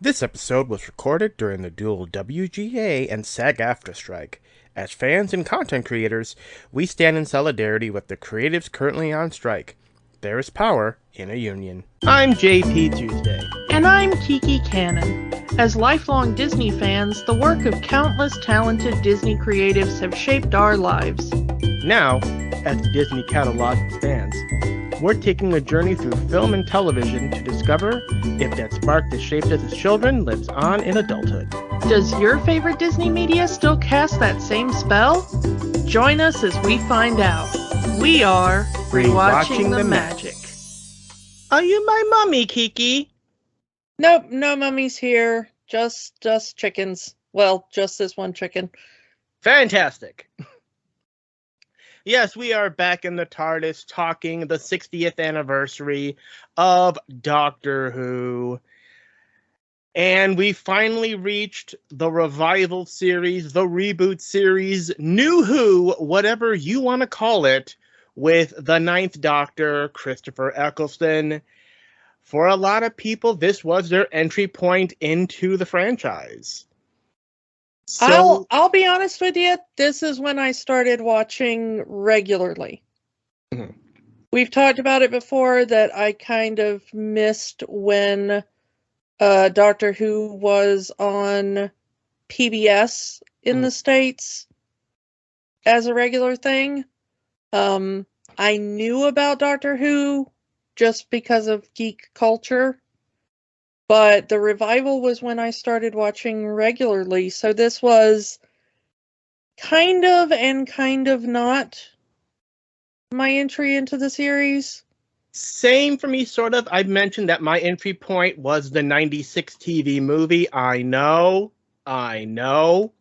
This episode was recorded during the dual WGA and SAG-AFTRA strike. As fans and content creators, we stand in solidarity with the creatives currently on strike. There is power in a union. I'm JP Tuesday. And I'm Kiki Cannon. As lifelong Disney fans, the work of countless talented Disney creatives have shaped our lives. Now, as the Disney catalog expands, we're taking a journey through film and television to discover if that spark that shaped us as children lives on in adulthood. Does your favorite Disney media still cast that same spell? Join us as we find out. We are Rewatching the Magic. Are you my mummy, Kiki? Nope, no mummies here. Just chickens. Well, just this one chicken. Fantastic. Yes, we are back in the TARDIS talking the 60th anniversary of Doctor Who. And we finally reached the revival series, the reboot series, New Who, whatever you want to call it, with the Ninth Doctor, Christopher Eccleston. For a lot of people, this was their entry point into the franchise. So, I'll be honest with you, this is when I started watching regularly. Mm-hmm. We've talked about it before that I kind of missed when Doctor Who was on PBS in the States as a regular thing. I knew about Doctor Who just because of geek culture. But the revival was when I started watching regularly, so this was kind of and kind of not my entry into the series. Same for me, sort of. I mentioned that my entry point was the 96 TV movie. I know. But,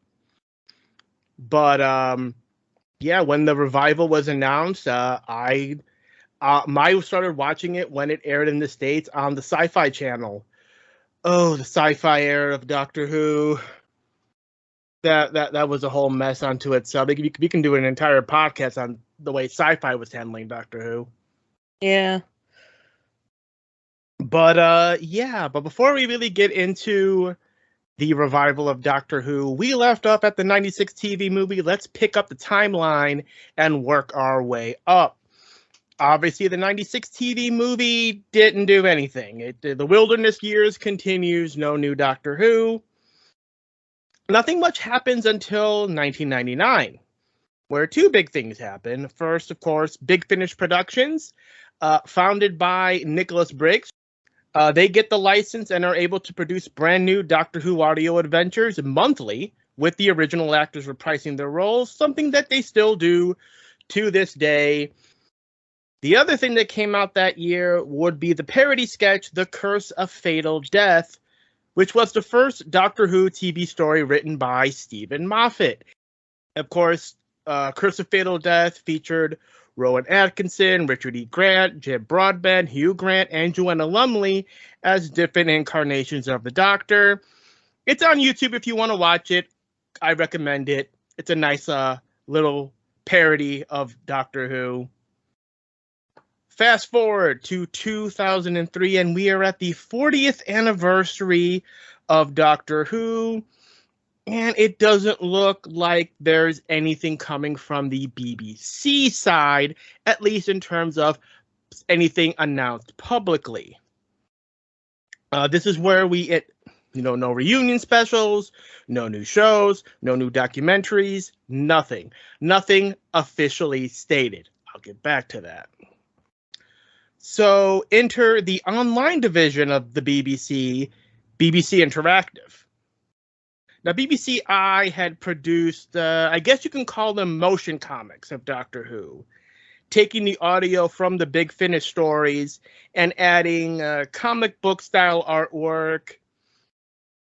yeah, when the revival was announced, I started watching it when it aired in the States on the Sci-Fi Channel. Oh, the sci-fi era of Doctor Who. That was a whole mess unto itself. We can do an entire podcast on the way sci-fi was handling Doctor Who. Yeah. But before we really get into the revival of Doctor Who, we left off at the 96 TV movie. Let's pick up the timeline and work our way up. Obviously, the 96 TV movie didn't do anything. The wilderness years continues, no new Doctor Who. Nothing much happens until 1999, where two big things happen. First, of course, Big Finish Productions, founded by Nicholas Briggs. They get the license and are able to produce brand new Doctor Who audio adventures monthly, with the original actors reprising their roles, something that they still do to this day. The other thing that came out that year would be the parody sketch, The Curse of Fatal Death, which was the first Doctor Who TV story written by Stephen Moffat. Of course, Curse of Fatal Death featured Rowan Atkinson, Richard E. Grant, Jim Broadbent, Hugh Grant, and Joanna Lumley as different incarnations of the Doctor. It's on YouTube if you want to watch it. I recommend it. It's a nice little parody of Doctor Who. Fast forward to 2003, and we are at the 40th anniversary of Doctor Who, and it doesn't look like there's anything coming from the BBC side, at least in terms of anything announced publicly. This is where we get, no reunion specials, no new shows, no new documentaries, nothing officially stated. I'll get back to that. So enter the online division of the BBC, BBC Interactive. Now, BBC I had produced, I guess you can call them motion comics of Doctor Who, taking the audio from the Big Finish stories and adding comic book style artwork,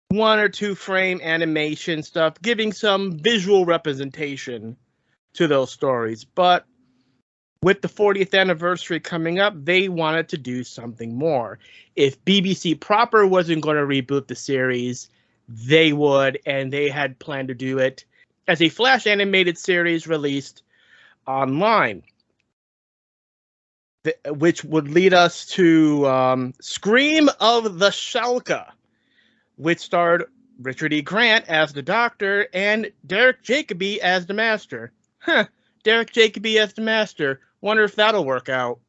one or two frame animation stuff, giving some visual representation to those stories. But with the 40th anniversary coming up, they wanted to do something more. If BBC proper wasn't going to reboot the series, they would, and they had planned to do it as a Flash animated series released online, which would lead us to Scream of the Shalka, which starred Richard E. Grant as the Doctor and Derek Jacobi as the Master. Huh, Derek Jacobi as the Master. Wonder if that'll work out.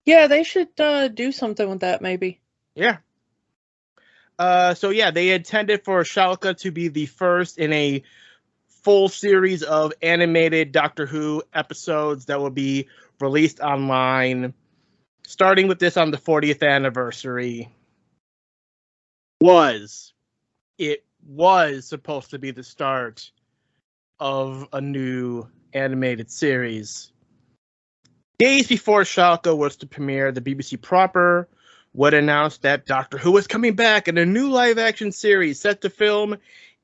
Yeah, they should do something with that, maybe. Yeah. So yeah, they intended for Schalke to be the first in a full series of animated Doctor Who episodes that will be released online, starting with this on the 40th anniversary. It was supposed to be the start of a new animated series. Days before Schalke was to premiere, the BBC proper would announce that Doctor Who was coming back in a new live-action series set to film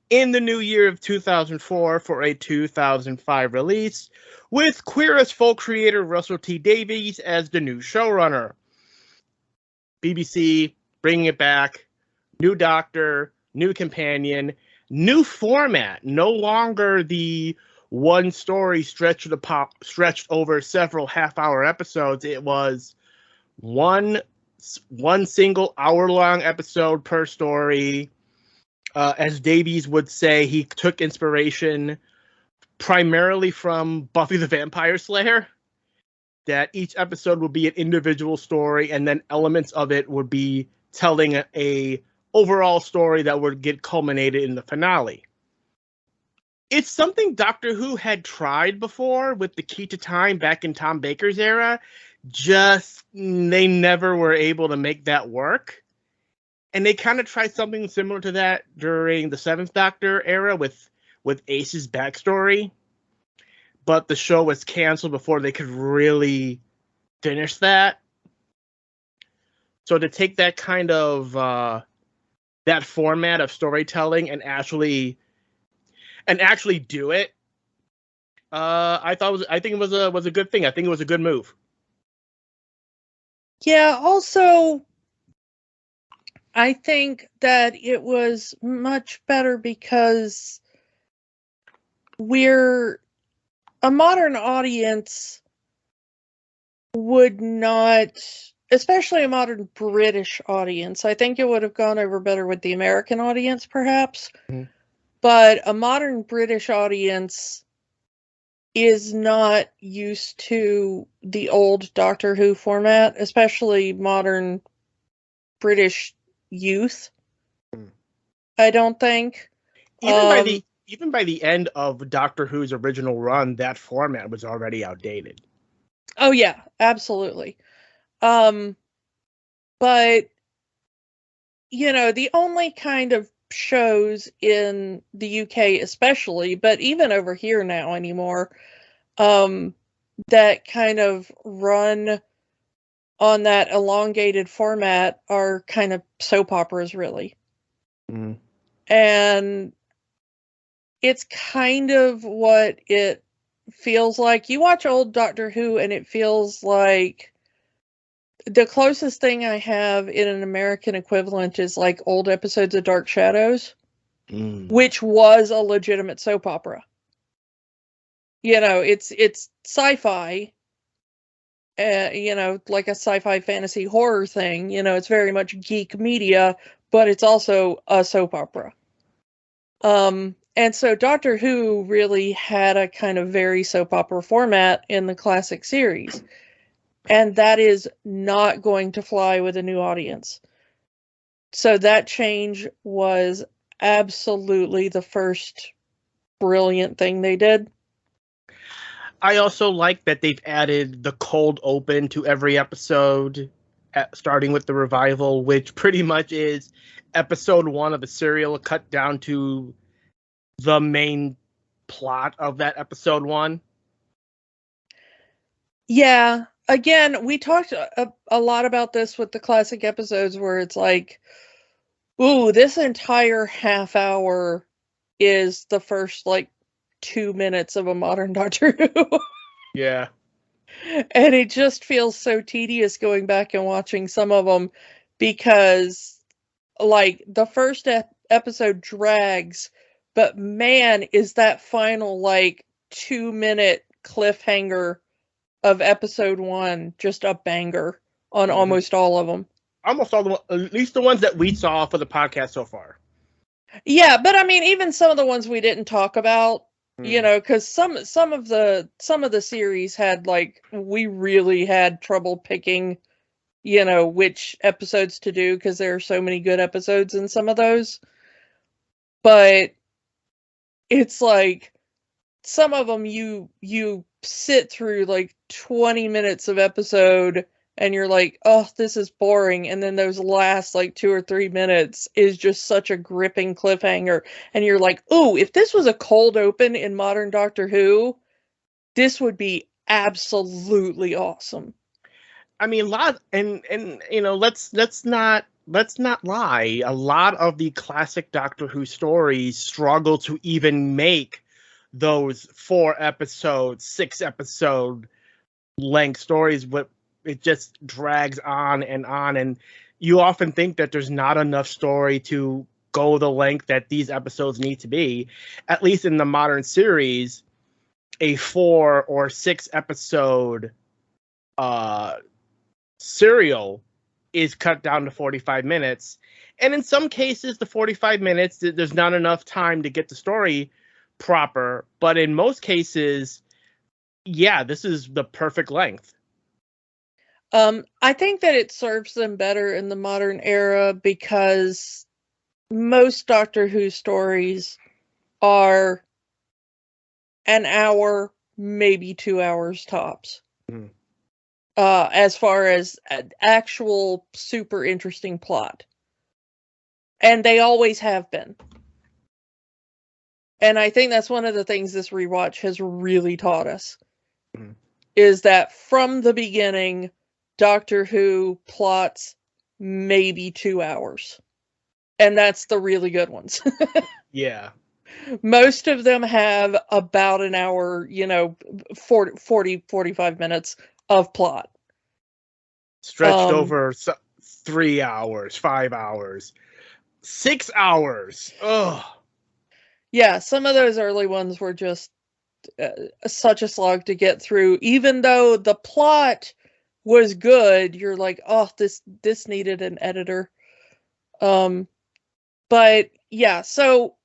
in the new year of 2004 for a 2005 release, with Queer as Folk creator Russell T Davies as the new showrunner. BBC bringing it back, new Doctor, new companion, new format, no longer the one story stretched over several half-hour episodes. It was one single hour-long episode per story. As Davies would say, he took inspiration primarily from Buffy the Vampire Slayer, that each episode would be an individual story, and then elements of it would be telling a overall story that would get culminated in the finale. It's something Doctor Who had tried before with the Key to Time back in Tom Baker's era. Just they never were able to make that work. And they kind of tried something similar to that during the Seventh Doctor era with Ace's backstory. But the show was canceled before they could really finish that. So to take that kind of that format of storytelling and actually do it, I think it was a good thing. I think it was a good move. Yeah, also I think that it was much better because a modern audience would not, especially a modern British audience, I think it would have gone over better with the American audience, perhaps. Mm-hmm. But a modern British audience is not used to the old Doctor Who format, especially modern British youth. I don't think. Even by the end of Doctor Who's original run, that format was already outdated. Oh yeah, absolutely. But the only kind of shows in the UK especially, but even over here now anymore, that kind of run on that elongated format are kind of soap operas, really. Mm. And it's kind of what it feels like. You watch old Doctor Who and it feels like the closest thing I have in an American equivalent is like old episodes of Dark Shadows, which was a legitimate soap opera. It's sci-fi, like a sci-fi fantasy horror thing. It's very much geek media, but it's also a soap opera. And so Doctor Who really had a kind of very soap opera format in the classic series. And that is not going to fly with a new audience. So that change was absolutely the first brilliant thing they did. I also like that they've added the cold open to every episode, starting with the revival, which pretty much is episode 1 of the serial cut down to the main plot of that episode 1. Yeah. Again, we talked a lot about this with the classic episodes where it's like, ooh, this entire half hour is the first, 2 minutes of a modern Doctor Who. Yeah. And it just feels so tedious going back and watching some of them because, the first episode drags, but man, is that final, 2-minute cliffhanger of episode 1 just a banger on almost all of them. almost all at least the ones that we saw for the podcast so far. Yeah, but I mean, even some of the ones we didn't talk about, you know, because some of the series had, like, we really had trouble picking, you know, which episodes to do because there are so many good episodes in some of those. But it's like some of them you sit through like 20 minutes of episode and you're like, oh, this is boring. And then those last like 2 or 3 minutes is just such a gripping cliffhanger. And you're like, ooh, if this was a cold open in modern Doctor Who, this would be absolutely awesome. I mean, and you know, let's not lie. A lot of the classic Doctor Who stories struggle to even make those 4 episode, 6 episode length stories, but it just drags on, and you often think that there's not enough story to go the length that these episodes need to be. At least in the modern series, a 4 or 6 episode serial is cut down to 45 minutes. And in some cases, the 45 minutes, there's not enough time to get the story proper. But in most cases, yeah, this is the perfect length. I think that it serves them better in the modern era because most Doctor Who stories are an hour, maybe 2 hours tops. Mm. As far as actual super interesting plot. And they always have been. And I think that's one of the things this rewatch has really taught us. Mm. Is that from the beginning, Doctor Who plots maybe 2 hours. And that's the really good ones. Yeah. Most of them have about an hour, you know, 45 minutes of plot. Stretched over 3 hours, 5 hours, 6 hours. Ugh. Yeah, some of those early ones were just such a slog to get through. Even though the plot was good, you're like, oh, this needed an editor. But yeah, so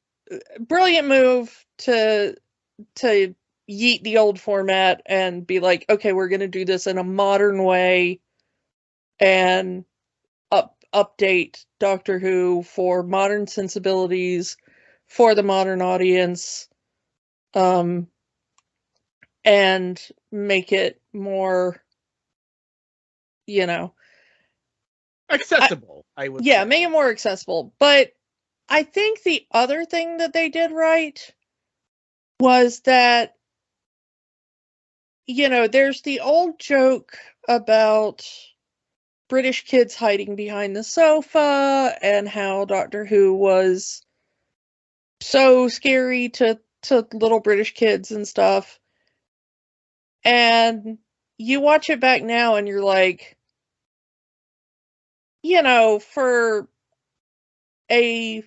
brilliant move to yeet the old format and be like, okay, we're going to do this in a modern way and update Doctor Who for modern sensibilities, for the modern audience, and make it more, you know, Accessible, I would yeah, say. make it more accessible. But I think the other thing that they did right was that, you know, there's the old joke about British kids hiding behind the sofa and how Doctor Who was so scary to little British kids and stuff. And you watch it back now and you're like, you know, for a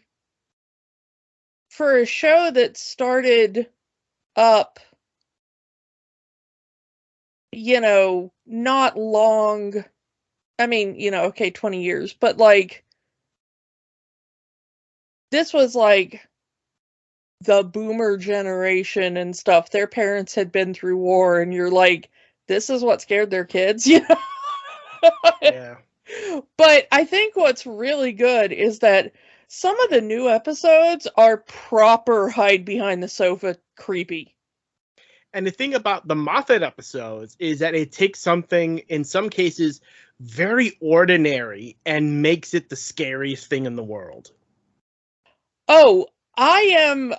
show that started up, you know, not long, I mean, you know, okay, 20 years, but like, this was like the boomer generation and stuff. Their parents had been through war, and you're like, this is what scared their kids, you know? Yeah. But I think what's really good is that some of the new episodes are proper hide behind the sofa creepy. And the thing about the Moffat episodes is that it takes something, in some cases, very ordinary and makes it the scariest thing in the world. Oh, I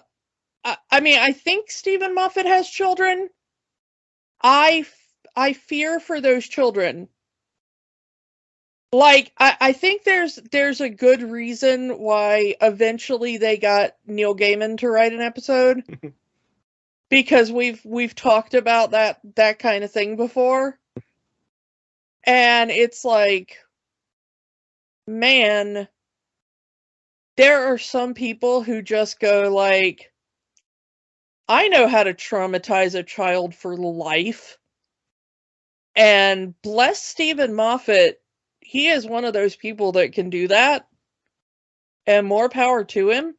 mean, I think Stephen Moffat has children. I fear for those children. Like, I think there's a good reason why eventually they got Neil Gaiman to write an episode. Because we've talked about that kind of thing before. And it's like, man, there are some people who just go like, I know how to traumatize a child for life. And bless Stephen Moffat, he is one of those people that can do that, and more power to him.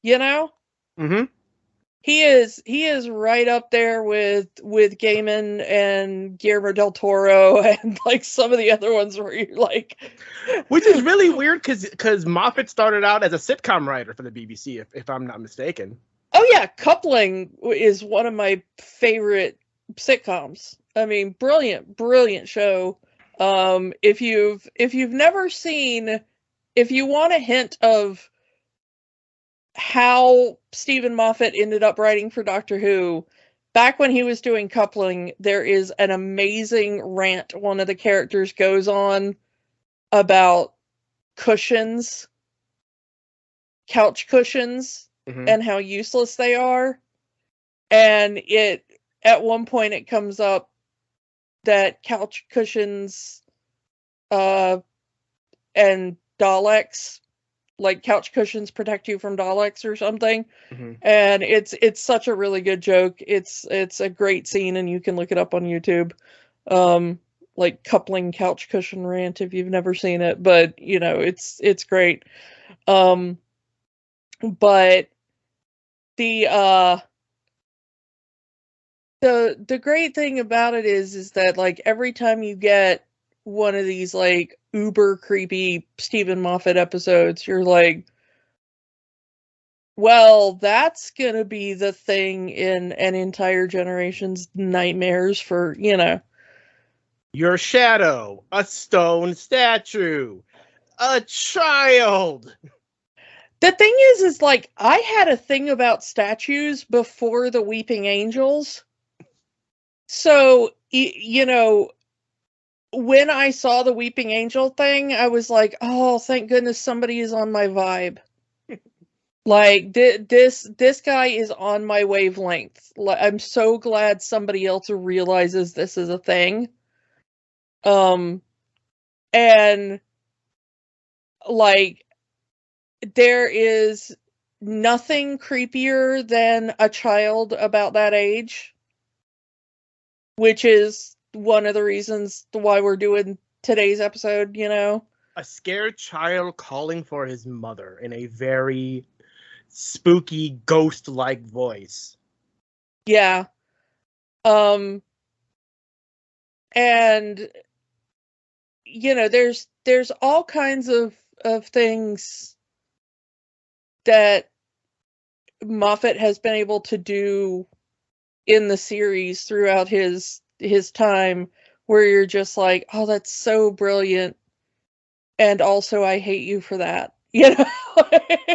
You know? Mm-hmm. He is right up there with Gaiman and Guillermo del Toro and like some of the other ones where you're like, which is really weird because Moffat started out as a sitcom writer for the BBC, if I'm not mistaken. Oh yeah, Coupling is one of my favorite sitcoms. I mean, brilliant show. If you've never seen, if you want a hint of how Stephen Moffat ended up writing for Doctor Who, back when he was doing Coupling, there is an amazing rant one of the characters goes on about cushions, couch cushions, and how useless they are. And at one point it comes up that couch cushions and Daleks, like couch cushions protect you from Daleks or something. And it's such a really good joke. It's a great scene, and you can look it up on YouTube. Like Coupling couch cushion rant if you've never seen it, but you know, it's great. But the great thing about it is that like every time you get one of these like uber creepy Stephen Moffat episodes, you're like, well, that's gonna be the thing in an entire generation's nightmares for, you know. Your shadow, a stone statue, a child. The thing is like, I had a thing about statues before the Weeping Angels. So, you know, when I saw the Weeping Angel thing, I was like, oh, thank goodness somebody is on my vibe. Like, this guy is on my wavelength. I'm so glad somebody else realizes this is a thing. And, like, there is nothing creepier than a child about that age, which is one of the reasons why we're doing today's episode, you know? A scared child calling for his mother in a very spooky, ghost-like voice. Yeah. And, you know, there's all kinds of things that Moffat has been able to do in the series throughout his time where you're just like, oh, that's so brilliant, and also I hate you for that, you know.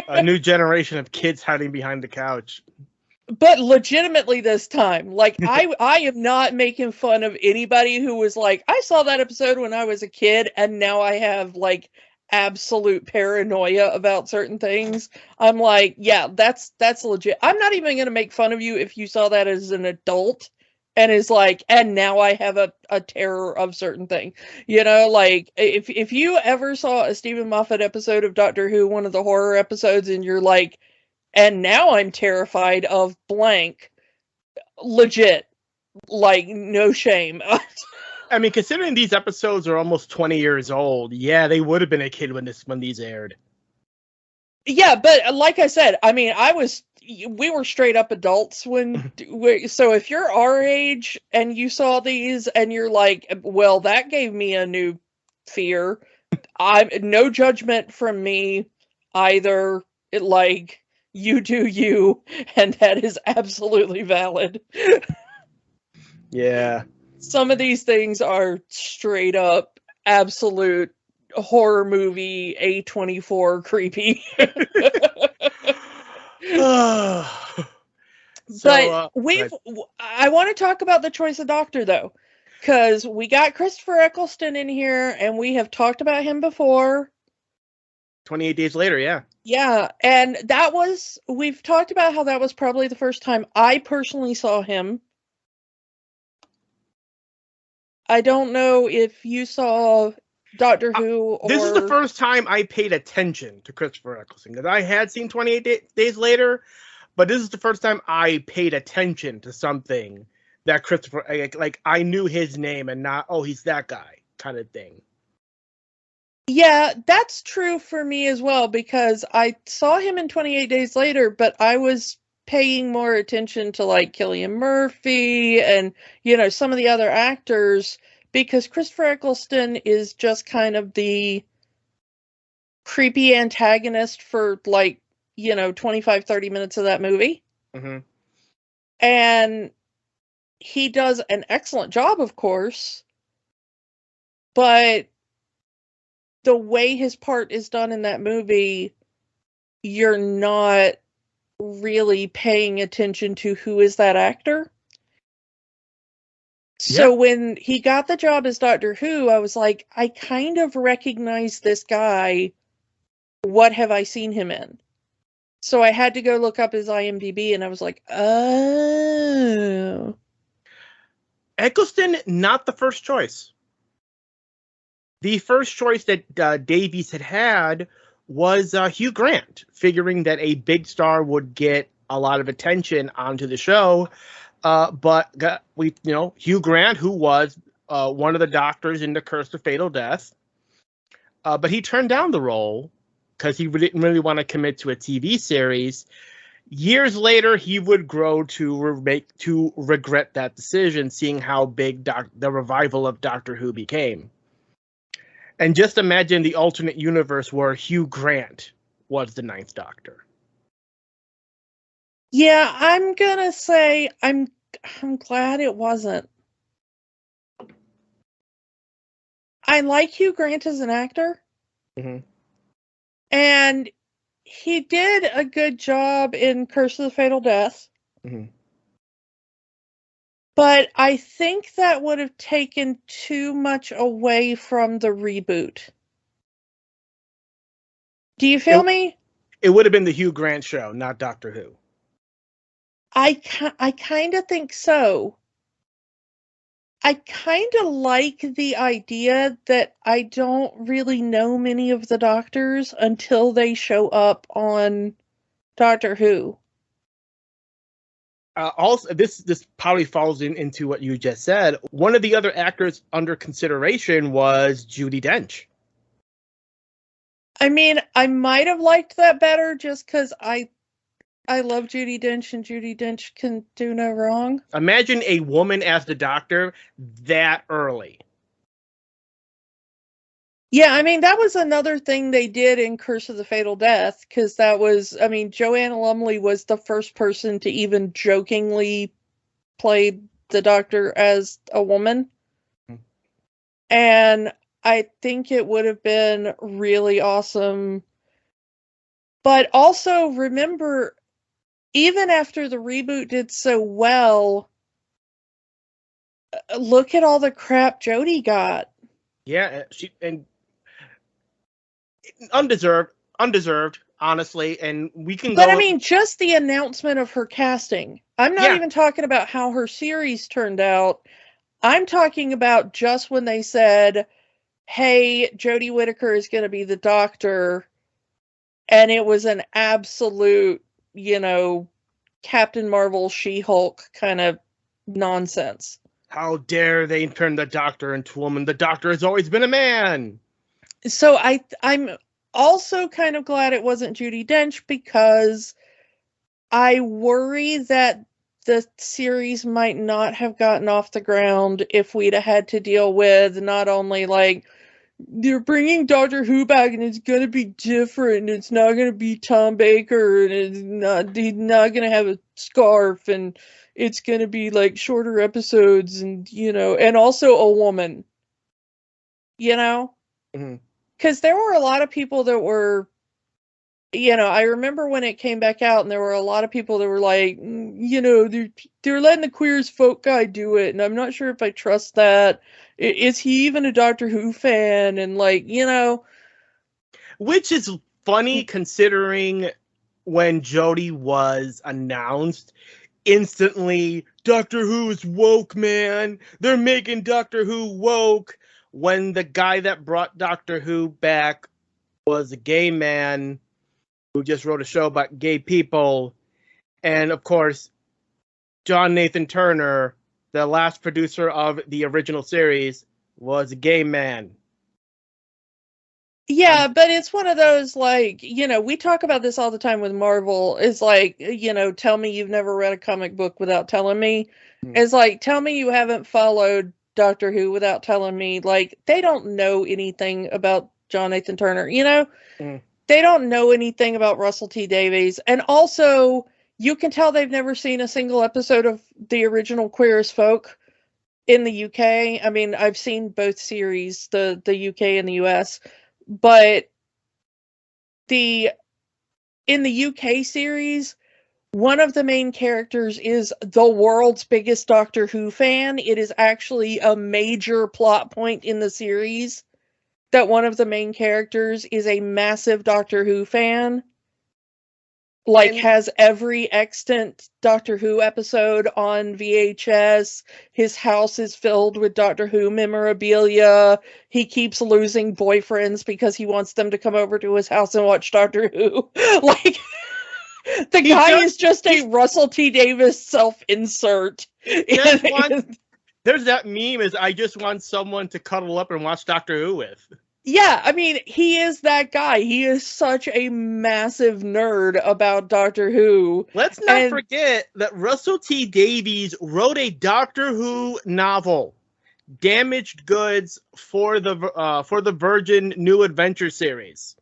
A new generation of kids hiding behind the couch. But legitimately this time, like, I am not making fun of anybody who was like, I saw that episode when I was a kid and now I have like absolute paranoia about certain things. I'm like, yeah, that's legit. I'm not even going to make fun of you if you saw that as an adult and is like, and now I have a terror of certain thing. You know, like, if you ever saw a Stephen Moffat episode of Doctor Who, one of the horror episodes, and you're like, and now I'm terrified of blank, legit, like, no shame. I mean, considering these episodes are almost 20 years old, yeah, they would have been a kid when these aired. Yeah, but like I said, I mean, we were straight up adults when, so if you're our age and you saw these and you're like, well, that gave me a new fear, no judgment from me either. Like, you do you, and that is absolutely valid. Yeah. Some of these things are straight up absolute horror movie A24 creepy. But I want to talk about the choice of Doctor though, because we got Christopher Eccleston in here and we have talked about him before. 28 Days Later, yeah. Yeah, and we've talked about how that was probably the first time I personally saw him. I don't know if you saw Doctor Who or... This is the first time I paid attention to Christopher Eccleston, because I had seen 28 Days Later, but this is the first time I paid attention to something that Christopher, like I knew his name and not, oh, he's that guy kind of thing. Yeah, that's true for me as well, because I saw him in 28 Days Later, but I was paying more attention to like Cillian Murphy and, you know, some of the other actors, because Christopher Eccleston is just kind of the creepy antagonist for like, you know, 25, 30 minutes of that movie. Mm-hmm. And he does an excellent job, of course, but the way his part is done in that movie, you're not really paying attention to who is that actor. So when he got the job as Doctor Who, I was like, I kind of recognize this guy. What have I seen him in? So I had to go look up his IMDb, and I was like, oh. Eccleston, not the first choice. The first choice that Davies had was Hugh Grant, figuring that a big star would get a lot of attention onto the show. But Hugh Grant, who was one of the doctors in The Curse of Fatal Death, but he turned down the role because he didn't really want to commit to a TV series. Years later, he would grow to regret that decision, seeing how big the revival of Doctor Who became. And just imagine the alternate universe where Hugh Grant was the Ninth Doctor. Yeah, I'm gonna say I'm glad it wasn't. I like Hugh Grant as an actor. Mm-hmm. And he did a good job in Curse of the Fatal Death. Mm-hmm. But I think that would have taken too much away from the reboot. Do you feel me? It would have been the Hugh Grant show, not Doctor Who. I kind of think so. I kind of like the idea that I don't really know many of the doctors until they show up on Doctor Who. Also, this probably falls into what you just said. One of the other actors under consideration was Judi Dench. I mean, I might have liked that better just because I love Judi Dench, and Judi Dench can do no wrong. Imagine a woman as the Doctor that early. Yeah, I mean, that was another thing they did in Curse of the Fatal Death, because that was, I mean, Joanna Lumley was the first person to even jokingly play the Doctor as a woman. Mm-hmm. And I think it would have been really awesome. But also, remember, even after the reboot did so well, look at all the crap Jodie got. Yeah, and undeserved, honestly, and we can But I mean, just the announcement of her casting. I'm not even talking about how her series turned out. I'm talking about just when they said, hey, Jodie Whittaker is going to be the Doctor, and it was an absolute, Captain Marvel, She-Hulk kind of nonsense. How dare they turn the Doctor into a woman? The Doctor has always been a man. So I'm also kind of glad it wasn't Judi Dench, because I worry that the series might not have gotten off the ground if we'd have had to deal with not only like they're bringing Doctor Who back and it's gonna be different and it's not gonna be Tom Baker and he's not gonna have a scarf and it's gonna be like shorter episodes and and also a woman. Mm-hmm. Because there were a lot of people that were, I remember when it came back out, and there were a lot of people that were like, they're letting the queer as folk guy do it, and I'm not sure if I trust that. Is he even a Doctor Who fan? And which is funny considering when Jodie was announced, instantly, Doctor Who's woke, man. They're making Doctor Who woke. When the guy that brought Doctor Who back was a gay man who just wrote a show about gay people. And of course, John Nathan Turner the last producer of the original series, was a gay man. Yeah, but it's one of those, like, we talk about this all the time with Marvel. It's like, tell me you've never read a comic book without telling me. It's like, tell me you haven't followed Doctor Who without telling me. Like, they don't know anything about John Nathan Turner, They don't know anything about Russell T Davies. And also, you can tell they've never seen a single episode of the original Queer as Folk in the UK. I mean, I've seen both series, the UK and the US. But in the UK series, one of the main characters is the world's biggest Doctor Who fan. It is actually a major plot point in the series that one of the main characters is a massive Doctor Who fan. Like, has every extant Doctor Who episode on VHS. His house is filled with Doctor Who memorabilia. He keeps losing boyfriends because he wants them to come over to his house and watch Doctor Who. Like, the guy is just a Russell T Davies self-insert. There's that meme is, I just want someone to cuddle up and watch Doctor Who with. Yeah, I mean, he is that guy. He is such a massive nerd about Doctor Who. Let's not forget that Russell T Davies wrote a Doctor Who novel, Damaged Goods, for the Virgin New Adventure series.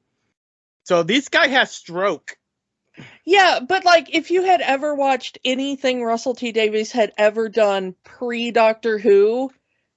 So this guy has stroke. Yeah, but like, if you had ever watched anything Russell T Davies had ever done pre-Doctor Who,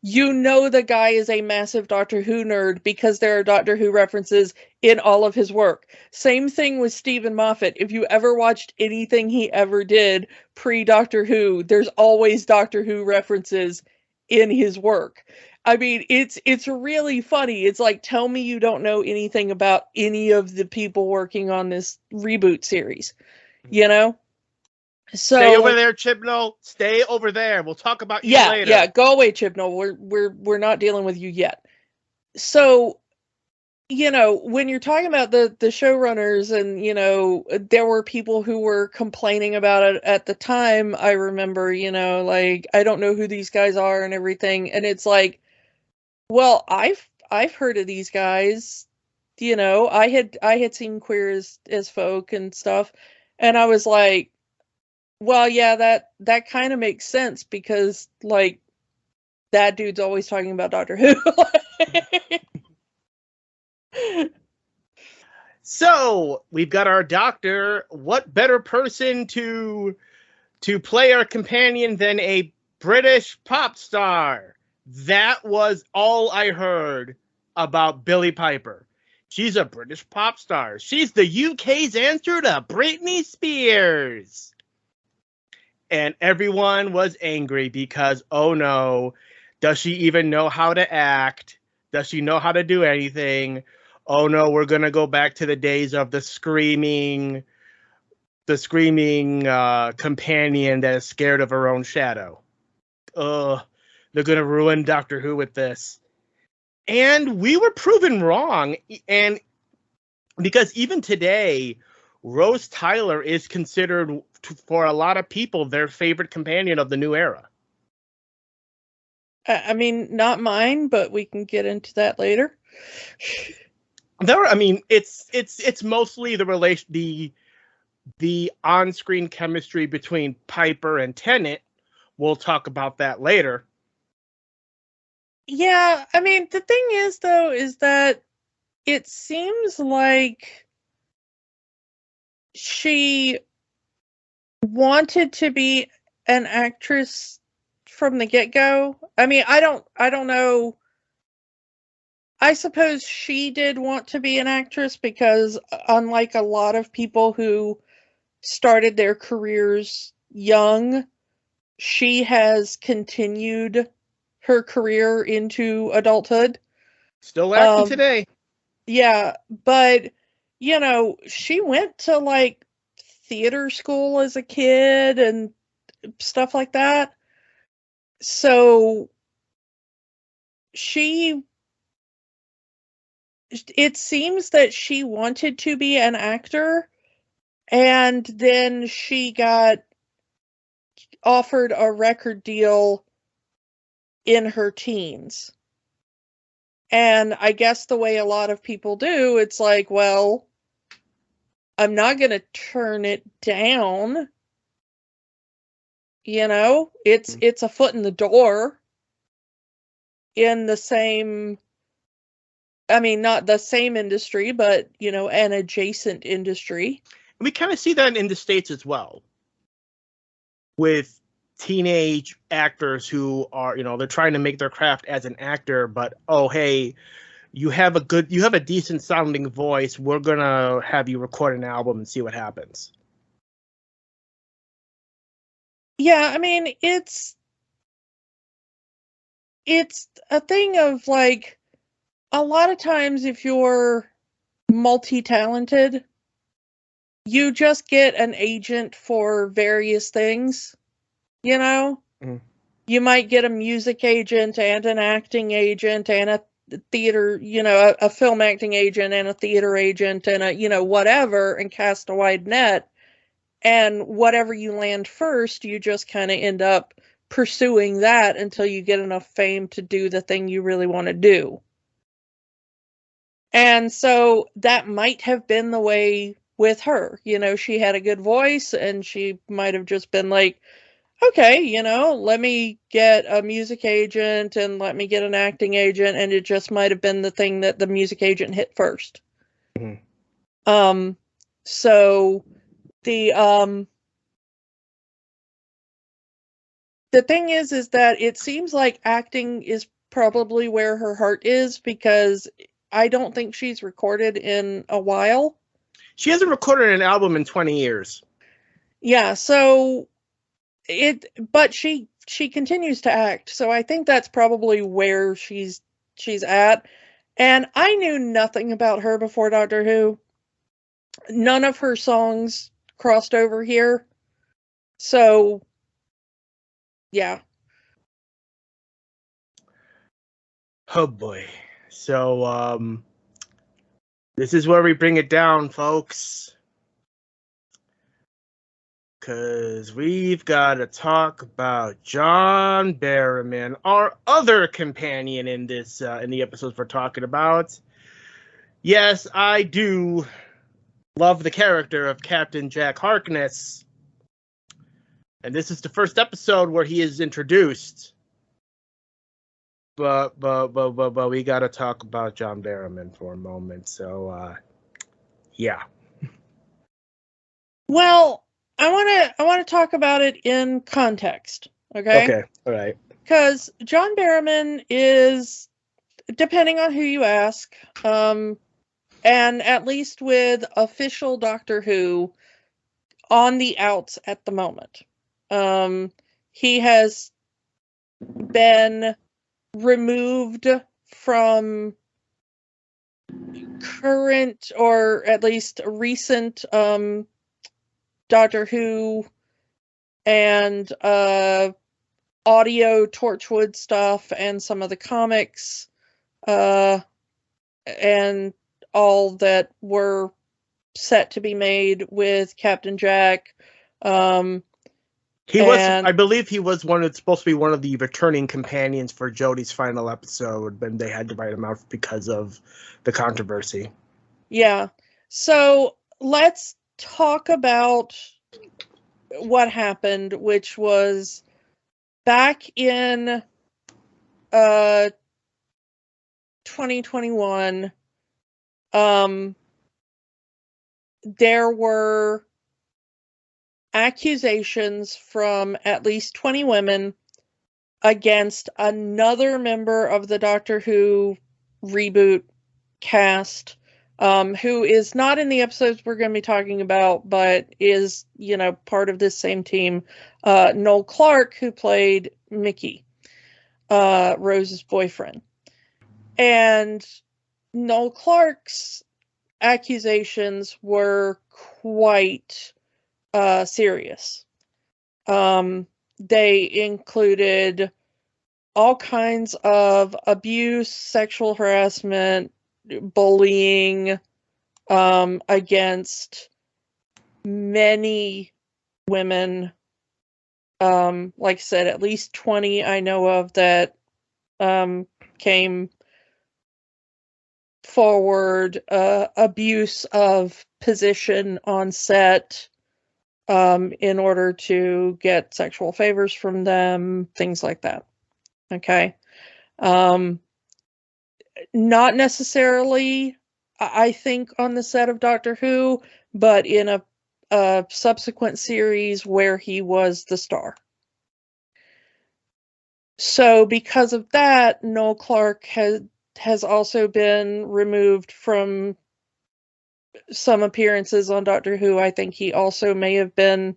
the guy is a massive Doctor Who nerd because there are Doctor Who references in all of his work. Same thing with Stephen Moffat. If you ever watched anything he ever did pre-Doctor Who, there's always Doctor Who references in his work. I mean, it's really funny. It's like, tell me you don't know anything about any of the people working on this reboot series, So, stay over there, Chibnall. Stay over there. We'll talk about you later. Yeah, go away, Chibnall. We're not dealing with you yet. So, when you're talking about the showrunners, and there were people who were complaining about it at the time. I remember, like, I don't know who these guys are and everything, and it's like, well, I've heard of these guys. I had seen Queer as Folk and stuff, and I was like, well, yeah, that kind of makes sense because, like, that dude's always talking about Doctor Who. So we've got our doctor. What better person to play our companion than a British pop star? That was all I heard about Billie Piper. She's a British pop star. She's the UK's answer to Britney Spears. And everyone was angry because, oh no, does she even know how to act? Does she know how to do anything? Oh no, we're going to go back to the days of the screaming companion that is scared of her own shadow. Ugh, they're going to ruin Doctor Who with this. And we were proven wrong. And because even today, Rose Tyler is considered, for a lot of people, their favorite companion of the new era. I mean, not mine, but we can get into that later. It's mostly the on-screen chemistry between Piper and Tennant. We'll talk about that later. Yeah, I mean, the thing is, though, is that it seems like she wanted to be an actress from the get-go. I mean, I don't know. I suppose she did want to be an actress because, unlike a lot of people who started their careers young, she has continued her career into adulthood. Still acting today. Yeah, but, she went to, like, theater school as a kid and stuff like that. So it seems that she wanted to be an actor, and then she got offered a record deal in her teens. And I guess the way a lot of people do, it's like, well, I'm not going to turn it down. You know, it's a foot in the door in the same, I mean, not the same industry, but, you know, an adjacent industry. We kind of see that in the States as well, with teenage actors who are, you know, they're trying to make their craft as an actor, but, oh, hey, you have a decent sounding voice. We're going to have you record an album and see what happens. Yeah, I mean, it's a thing of, like, a lot of times if you're multi-talented, you just get an agent for various things, you know? Mm. You might get a music agent and an acting agent and a theater, you know, a film acting agent and a theater agent and a, you know, whatever, and cast a wide net. And whatever you land first, you just kind of end up pursuing that until you get enough fame to do the thing you really want to do. And so that might have been the way with her. You know, she had a good voice and she might have just been like, okay, you know, let me get a music agent and let me get an acting agent. And it just might have been the thing that the music agent hit first. Mm-hmm. So the thing is that it seems like acting is probably where her heart is, because I don't think she's recorded in a while. She hasn't recorded an album in 20 years. Yeah, so but she continues to act. So I think that's probably where she's at. And I knew nothing about her before Doctor Who. None of her songs crossed over here. So yeah. Oh boy. So this is where we bring it down, folks. Because we've got to talk about John Barrowman, our other companion in this in the episodes we're talking about. Yes, I do love the character of Captain Jack Harkness. And this is the first episode where he is introduced. But we got to talk about John Barrowman for a moment. So, yeah. Well, I want to talk about it in context, okay? Okay, all right. Because John Barrowman is, depending on who you ask, and at least with official Doctor Who, on the outs at the moment. He has been removed from current, or at least recent, Doctor Who and audio Torchwood stuff and some of the comics and all that were set to be made with Captain Jack. I believe he was supposed to be one of the returning companions for Jodie's final episode, but they had to write him out because of the controversy. Yeah. So let's talk about what happened, which was back in 2021. There were accusations from at least 20 women against another member of the Doctor Who reboot cast, who is not in the episodes we're going to be talking about, but is, you know, part of this same team. Noel Clarke, who played Mickey, Rose's boyfriend. And Noel Clarke's accusations were quite serious. They included all kinds of abuse, sexual harassment, bullying against many women. Like I said, at least 20 I know of that came forward, abuse of position on set, in order to get sexual favors from them, things like that. Okay. Not necessarily, I think, on the set of Doctor Who, but in a subsequent series where he was the star. So because of that, Noel Clarke has also been removed from some appearances on Doctor Who. I think he also may have been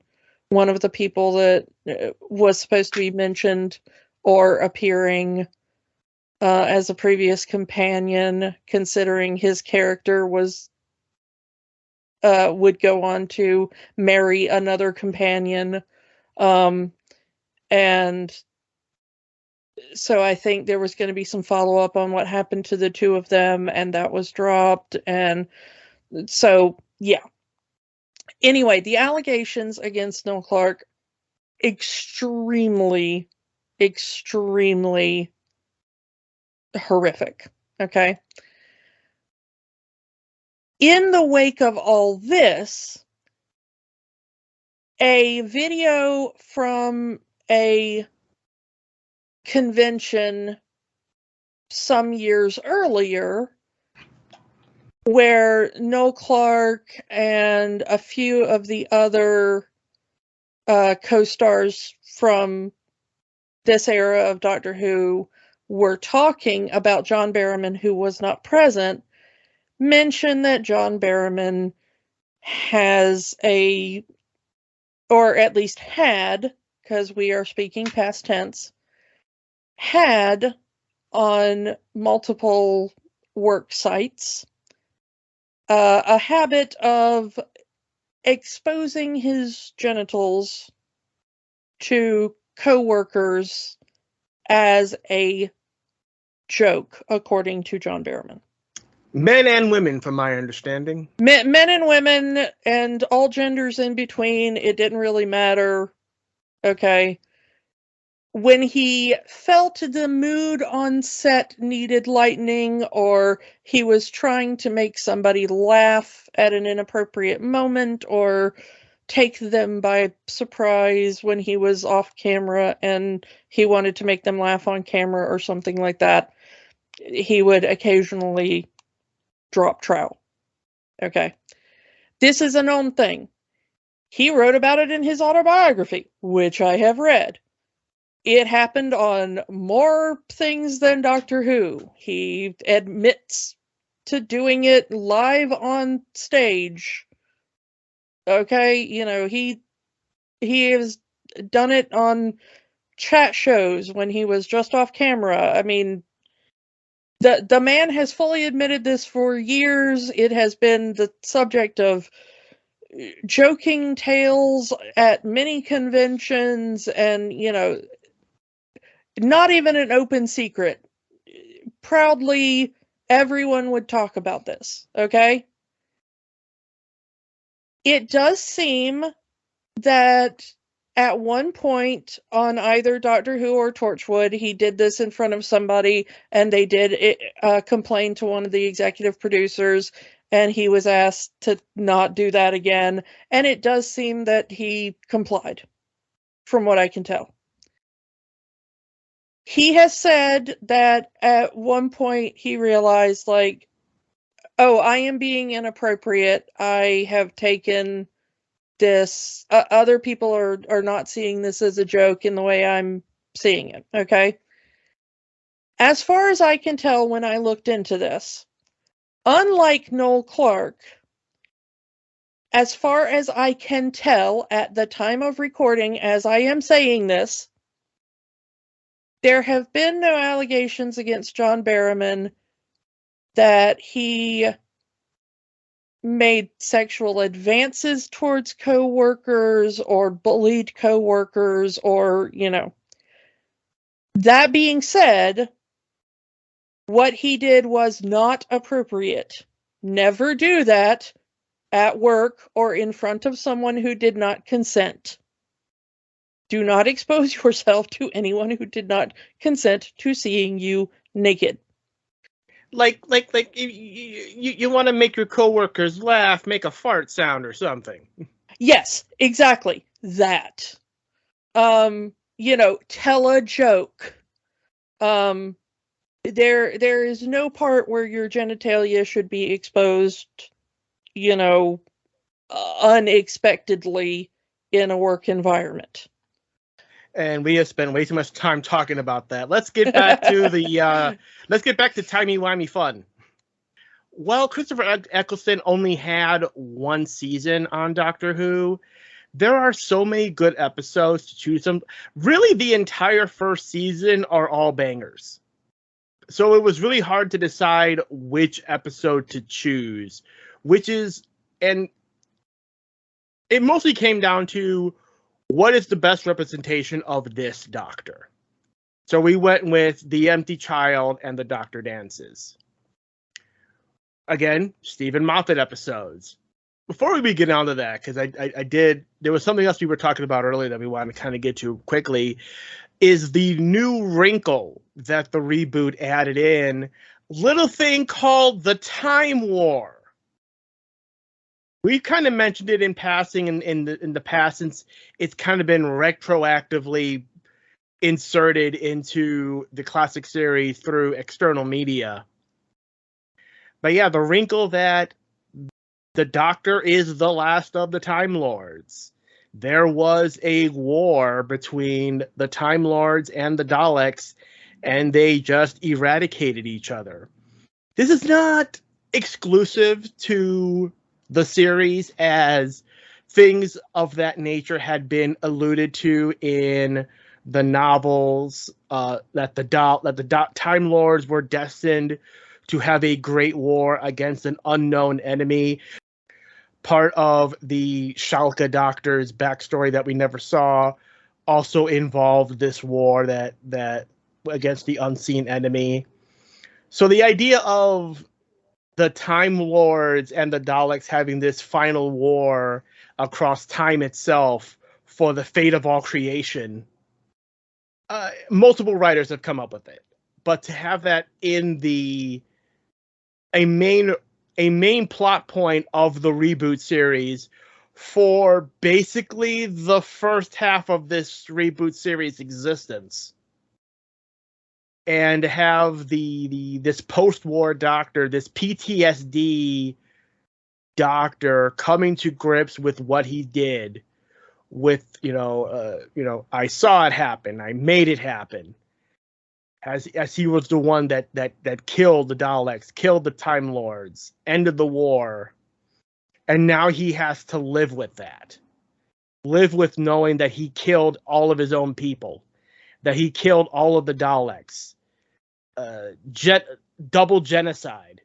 one of the people that was supposed to be mentioned or appearing as a previous companion, considering his character was would go on to marry another companion. And so I think there was going to be some follow-up on what happened to the two of them, and that was dropped. And so, yeah. Anyway, the allegations against Noel Clarke, extremely, extremely horrific. Okay. In the wake of all this, a video from a convention some years earlier, where Noel Clarke and a few of the other co-stars from this era of Doctor Who were talking about John Barrowman, who was not present, mentioned that John Barrowman has or at least had, because we are speaking past tense, had on multiple work sites a habit of exposing his genitals to co-workers as a joke, according to John Barrowman. Men and women, from my understanding. Men and women and all genders in between. It didn't really matter. Okay. When he felt the mood on set needed lightening, or he was trying to make somebody laugh at an inappropriate moment, or take them by surprise when he was off camera and he wanted to make them laugh on camera or something like that, he would occasionally drop trowel. Okay. This is a known thing. He wrote about it in his autobiography, which I have read. It happened on more things than Doctor Who. He admits to doing it live on stage. Okay, you know, he has done it on chat shows when he was just off camera. I mean, the man has fully admitted this for years. It has been the subject of joking tales at many conventions, and, you know, not even an open secret. Proudly, everyone would talk about this, okay? It does seem that at one point on either Doctor Who or Torchwood, he did this in front of somebody, and they did complain to one of the executive producers, and he was asked to not do that again. And it does seem that he complied, from what I can tell. He has said that at one point he realized, like, oh, I am being inappropriate. I have taken this. Other people are not seeing this as a joke in the way I'm seeing it. Okay. As far as I can tell, when I looked into this, unlike Noel Clarke, as far as I can tell at the time of recording, as I am saying this, there have been no allegations against John Barrowman that he made sexual advances towards co-workers or bullied co-workers, or, you know. That being said, what he did was not appropriate. Never do that at work or in front of someone who did not consent. Do not expose yourself to anyone who did not consent to seeing you naked. Like you want to make your coworkers laugh, make a fart sound or something. Yes, exactly that. Tell a joke. There is no part where your genitalia should be exposed, unexpectedly in a work environment. And we have spent way too much time talking about that. Let's get back to timey-wimey fun. Well, Christopher Eccleston only had one season on Doctor Who. There are so many good episodes to choose from. Really, the entire first season are all bangers. So it was really hard to decide which episode to choose, and it mostly came down to what is the best representation of this Doctor. So we went with The Empty Child and The Doctor Dances. Again, Stephen Moffat episodes. Before we get on to that, because there was something else we were talking about earlier that we wanted to kind of get to quickly, is the new wrinkle that the reboot added in, little thing called the Time War. We've kind of mentioned it in passing in the past, since it's kind of been retroactively inserted into the classic series through external media. But yeah, the wrinkle that the Doctor is the last of the Time Lords. There was a war between the Time Lords and the Daleks, and they just eradicated each other. This is not exclusive to the series, as things of that nature had been alluded to in the novels, that the Time Lords were destined to have a great war against an unknown enemy. Part of the Schalke Doctor's backstory that we never saw also involved this war that against the unseen enemy. So the idea of the Time Lords and the Daleks having this final war across time itself for the fate of all creation, multiple writers have come up with it. But to have that in a main plot point of the reboot series for basically the first half of this reboot series existence, and have this post-war Doctor, this PTSD Doctor, coming to grips with what he did, with I saw it happen, I made it happen, as he was the one that killed the Daleks, killed the Time Lords, ended the war, and now he has to live with that. Live with knowing that he killed all of his own people, that he killed all of the Daleks, double genocide,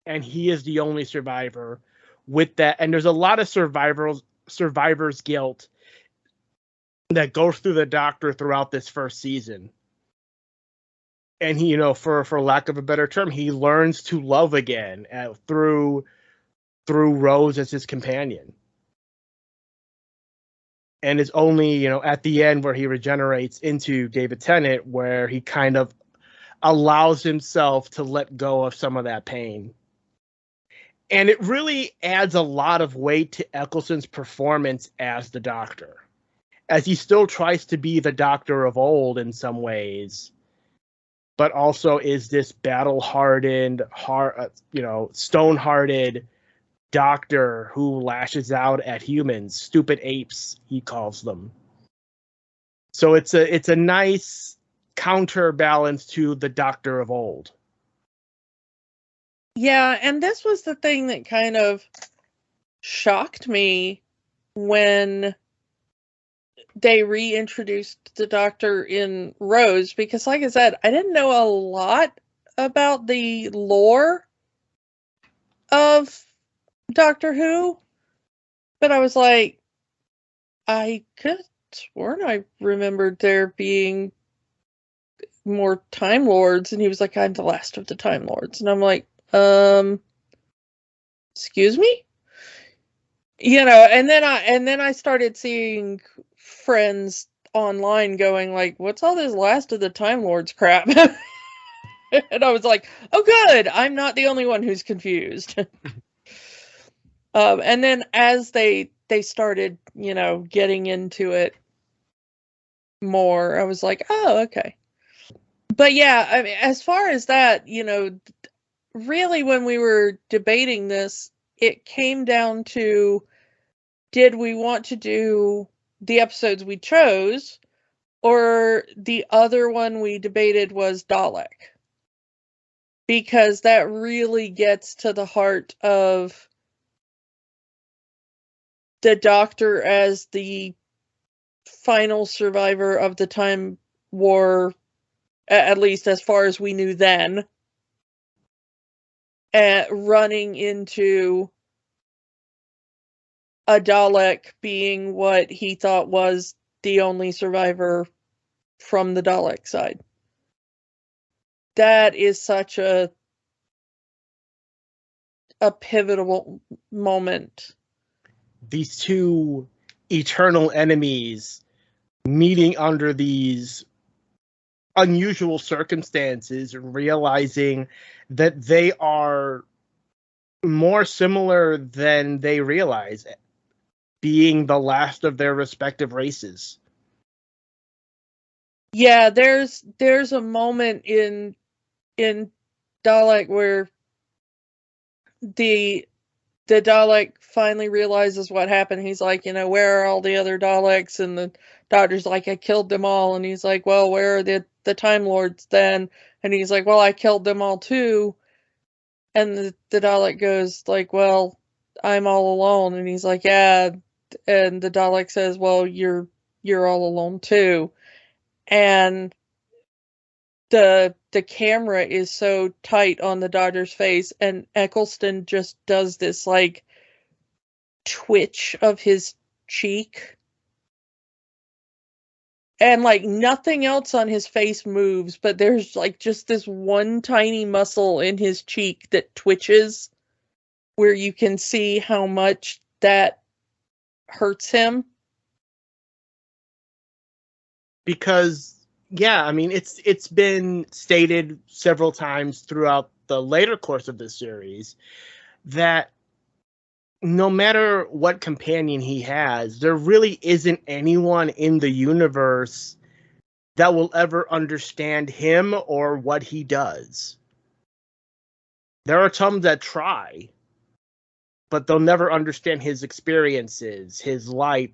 and he is the only survivor with that. And there's a lot of survivor's guilt that goes through the Doctor throughout this first season. And he, for lack of a better term, he learns to love again through Rose as his companion. And it's only, at the end where he regenerates into David Tennant, where he kind of allows himself to let go of some of that pain. And it really adds a lot of weight to Eccleston's performance as the Doctor, as he still tries to be the Doctor of old in some ways, but also is this battle-hardened, stone-hearted Doctor who lashes out at humans, stupid apes, he calls them. So it's a nice counterbalance to the Doctor of old. Yeah, and this was the thing that kind of shocked me when they reintroduced the Doctor in Rose, because like I said, I didn't know a lot about the lore of Doctor Who, but I was like, I could have sworn I remembered there being more Time Lords, and he was like, I'm the last of the Time Lords, and I'm like, excuse me? And then I started seeing friends online going like, what's all this Last of the Time Lords crap? And I was like, oh good, I'm not the only one who's confused. And then as they started, getting into it more, I was like, oh, okay. But yeah, I mean, as far as that, really when we were debating this, it came down to, did we want to do the episodes we chose, or the other one we debated was Dalek? Because that really gets to the heart of the Doctor as the final survivor of the Time War, at least as far as we knew then, running into a Dalek being what he thought was the only survivor from the Dalek side. That is such a pivotal moment. These two eternal enemies meeting under these unusual circumstances and realizing that they are more similar than they realize, being the last of their respective races. Yeah, there's a moment in Dalek where the Dalek finally realizes what happened. He's like, where are all the other Daleks? And the Doctor's like, I killed them all. And he's like, well, where are the Time Lords then? And he's like, well, I killed them all too. And the Dalek goes like, well, I'm all alone. And he's like, yeah. And the Dalek says, well, you're all alone too. And the camera is so tight on the Doctor's face, and Eccleston just does this like twitch of his cheek, and like nothing else on his face moves, but there's like just this one tiny muscle in his cheek that twitches, where you can see how much that hurts him. Because yeah, I mean, it's been stated several times throughout the later course of this series that no matter what companion he has, there really isn't anyone in the universe that will ever understand him or what he does. There are some that try, but they'll never understand his experiences, his life,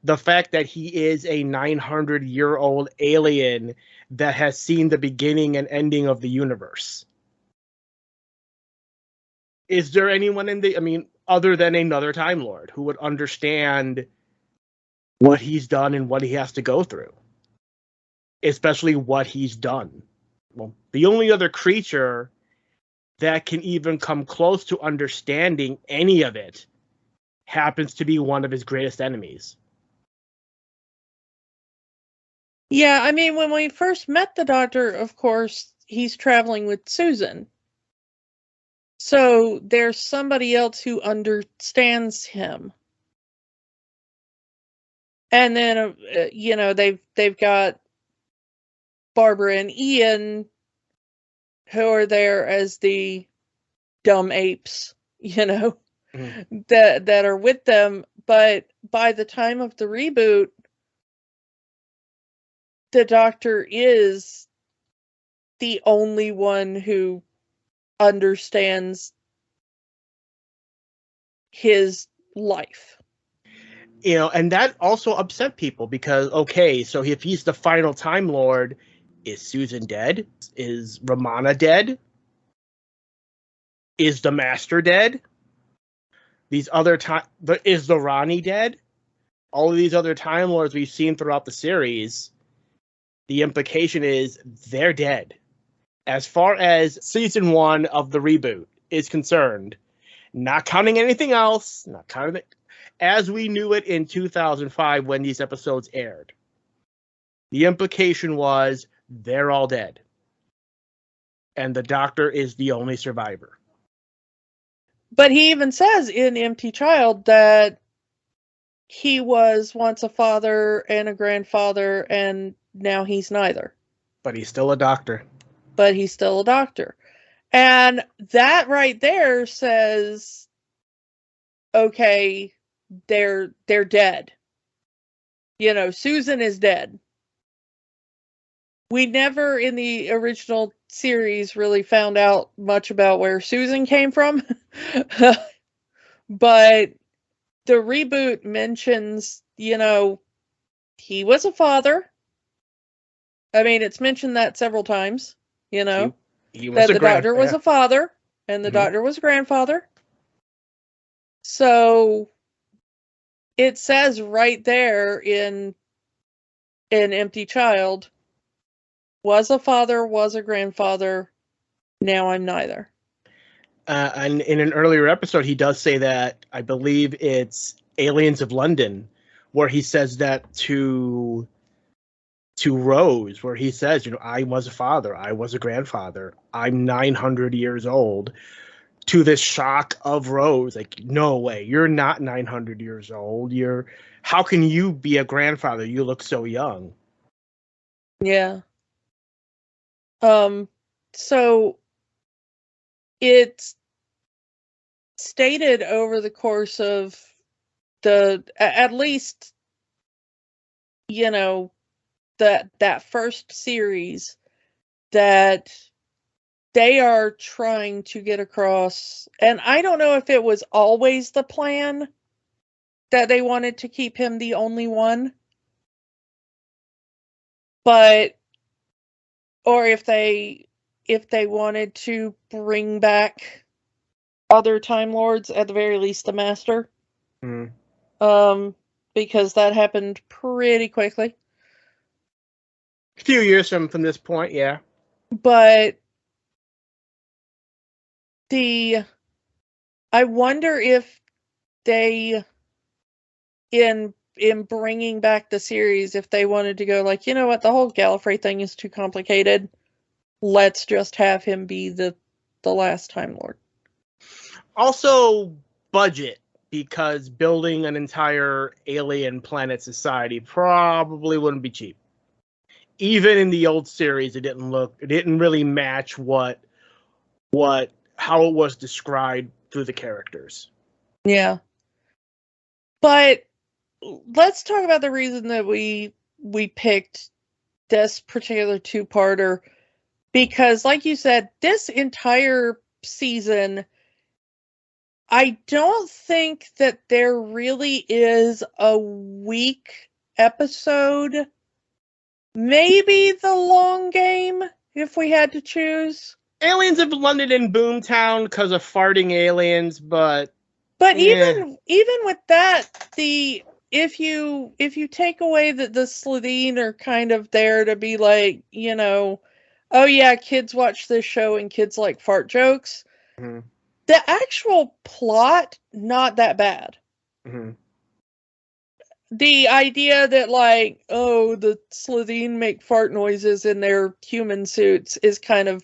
the fact that he is a 900-year-old alien that has seen the beginning and ending of the universe. Is there anyone other than another Time Lord who would understand what he's done and what he has to go through? Especially what he's done. Well, the only other creature that can even come close to understanding any of it happens to be one of his greatest enemies. Yeah, I mean, when we first met the Doctor, of course, he's traveling with Susan. So there's somebody else who understands him. And then, they've got Barbara and Ian, who are there as the dumb apes, Mm-hmm. that are with them. But by the time of the reboot, the Doctor is the only one who understands his life. And that also upset people because, okay, so if he's the final Time Lord, is Susan dead? Is Romana dead? Is the Master dead? Is the Ronnie dead? All of these other Time Lords we've seen throughout the series, the implication is they're dead. As far as season 1 of the reboot is concerned, not counting anything else, not counting it, as we knew it in 2005 when these episodes aired, the implication was they're all dead. And the Doctor is the only survivor. But he even says in Empty Child that he was once a father and a grandfather, and now he's neither. But he's still a doctor. But he's still a doctor. And that right there says, okay, they're dead. You know, Susan is dead. We never in the original series really found out much about where Susan came from. But the reboot mentions, you know, he was a father. I mean, it's mentioned that several times, you know, he was that the doctor was a father and the doctor was a grandfather. So it says right there in An Empty Child, was a father, was a grandfather, now I'm neither. And in an earlier episode, he does say that, I believe it's Aliens of London, where he says that to Rose, where he says, you know, I was a father, I was a grandfather, I'm 900 years old. To this shock of Rose, like, no way, you're not 900 years old. How can you be a grandfather? You look so young. Yeah. So it's stated over the course of at least, you know, that first series, that they are trying to get across, and I don't know if it was always the plan that they wanted to keep him the only one, but or if they wanted to bring back other Time Lords, at the very least the Master. Because that happened pretty quickly. A few years from this point, yeah. But I wonder if they, in bringing back the series, if they wanted to go like, you know what, the whole Gallifrey thing is too complicated. Let's just have him be the last Time Lord. Also, budget, because building an entire alien planet society probably wouldn't be cheap. Even in the old series, it didn't really match how it was described through the characters. Yeah. But let's talk about the reason that we picked this particular two-parter, because like you said, this entire season, I don't think that there really is a weak episode. Maybe The Long Game, if we had to choose. Aliens of London and Boomtown because of farting aliens, but even with that, if you take away that the Slitheen are kind of there to be like, you know, oh yeah, kids watch this show and kids like fart jokes. Mm-hmm. The actual plot, not that bad. Mm-hmm. The idea that like, oh, the Slitheen make fart noises in their human suits is kind of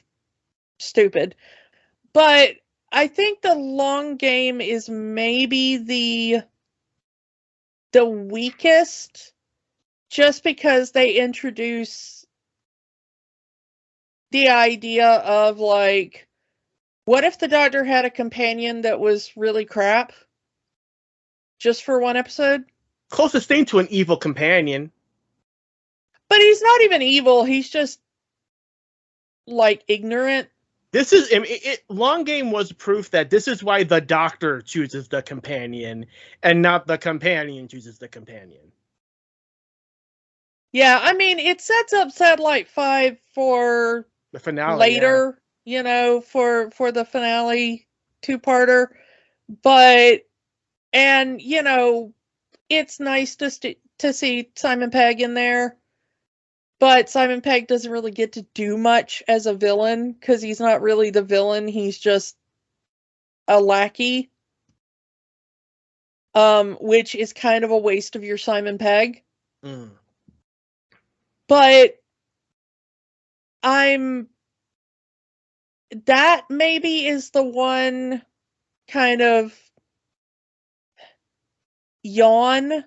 stupid. But I think The Long Game is maybe the weakest, just because they introduce the idea of like, what if the doctor had a companion that was really crap just for one episode? Closest thing to an evil companion. But he's not even evil, he's just like ignorant. This is Long Game was proof that this is why the doctor chooses the companion and not the companion chooses the companion. Yeah, I mean, it sets up Satellite 5 for the finale later, yeah. You know, for the finale two-parter. But, and, you know, it's nice to see Simon Pegg in there. But Simon Pegg doesn't really get to do much as a villain, because he's not really the villain, he's just a lackey. Which is kind of a waste of your Simon Pegg. But that maybe is the one kind of yawn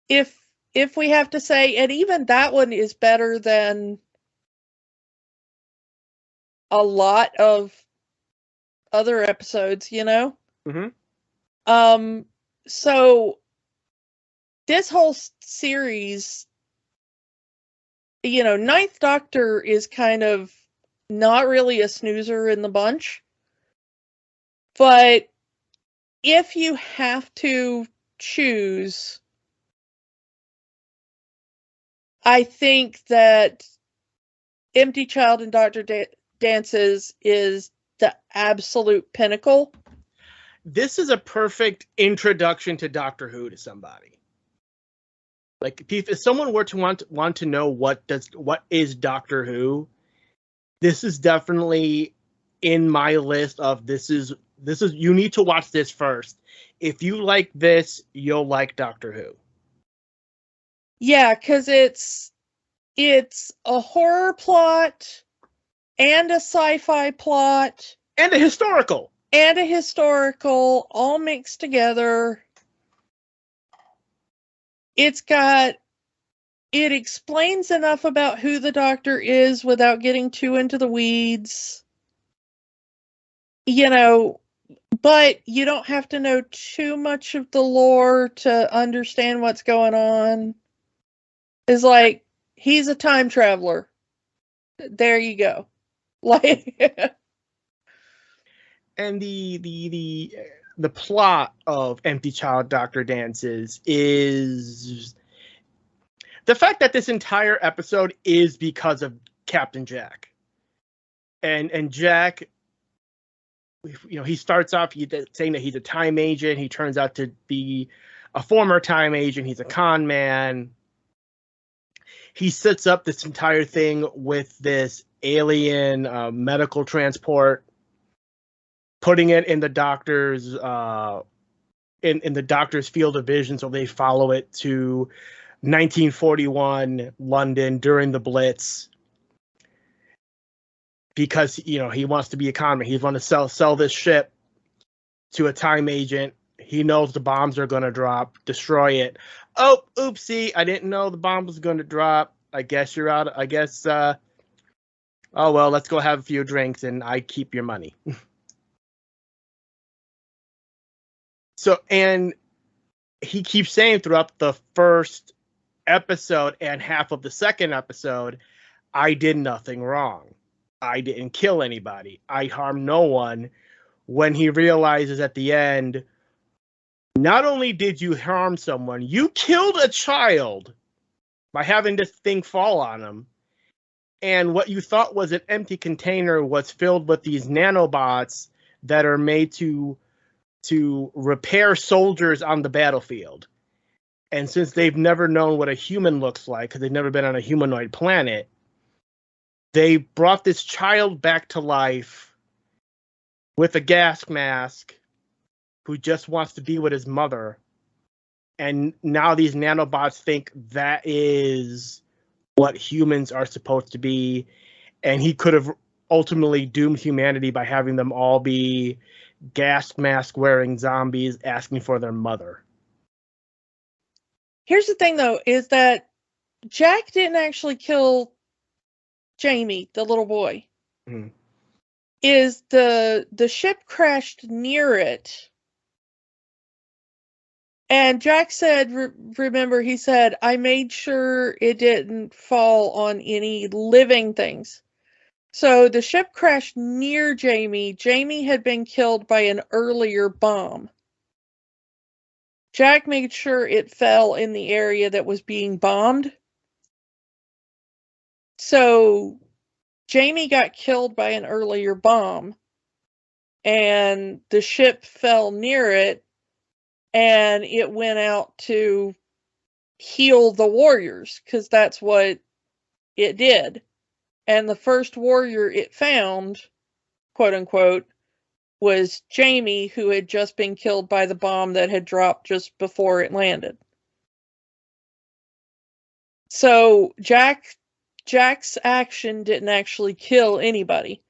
if we have to say, and even that one is better than a lot of other episodes, you know? So this whole series, you know, Ninth Doctor is kind of not really a snoozer in the bunch. But if you have to choose, I think that Empty Child and Dr. Dances is the absolute pinnacle. This is a perfect introduction to Doctor Who to somebody. Like, if someone were to want to know what is Doctor Who, this is definitely in my list of this is you need to watch this first. If you like this, you'll like Doctor Who. Yeah, because it's a horror plot and a sci-fi plot and a historical all mixed together. It explains enough about who the Doctor is without getting too into the weeds. You know, but you don't have to know too much of the lore to understand what's going on. It's like, he's a time traveler. There you go. Like, and the plot of Empty Child Dr. Dances is the fact that this entire episode is because of Captain Jack. And Jack, you know, he starts off saying that he's a time agent. He turns out to be a former time agent. He's a con man. He sets up this entire thing with this alien medical transport, putting it in the doctor's in the doctor's field of vision, so they follow it to 1941 London during the Blitz, because, you know, he wants to be a con man. He's going to sell this ship to a time agent. He knows the bombs are going to drop, destroy it. Oh, oopsie! I didn't know the bomb was going to drop. I guess you're out. I guess. Oh well, let's go have a few drinks, and I keep your money. So, and he keeps saying throughout the first episode and half of the second episode, I did nothing wrong. I didn't kill anybody. I harmed no one. When he realizes at the end, not only did you harm someone, you killed a child by having this thing fall on him. And what you thought was an empty container was filled with these nanobots that are made to repair soldiers on the battlefield. And since they've never known what a human looks like, because they've never been on a humanoid planet, they brought this child back to life with a gas mask who just wants to be with his mother. And now these nanobots think that is what humans are supposed to be. And he could have ultimately doomed humanity by having them all be gas mask wearing zombies asking for their mother. Here's the thing, though, is that Jack didn't actually kill Jamie, the little boy. Mm-hmm. Is the ship crashed near it. And Jack said, remember, he said, I made sure it didn't fall on any living things. So the ship crashed near Jamie. Jamie had been killed by an earlier bomb. Jack made sure it fell in the area that was being bombed. So Jamie got killed by an earlier bomb, and the ship fell near it, and it went out to heal the warriors, because that's what it did. And the first warrior it found, quote unquote, was Jamie, who had just been killed by the bomb that had dropped just before it landed. So Jack's action didn't actually kill anybody.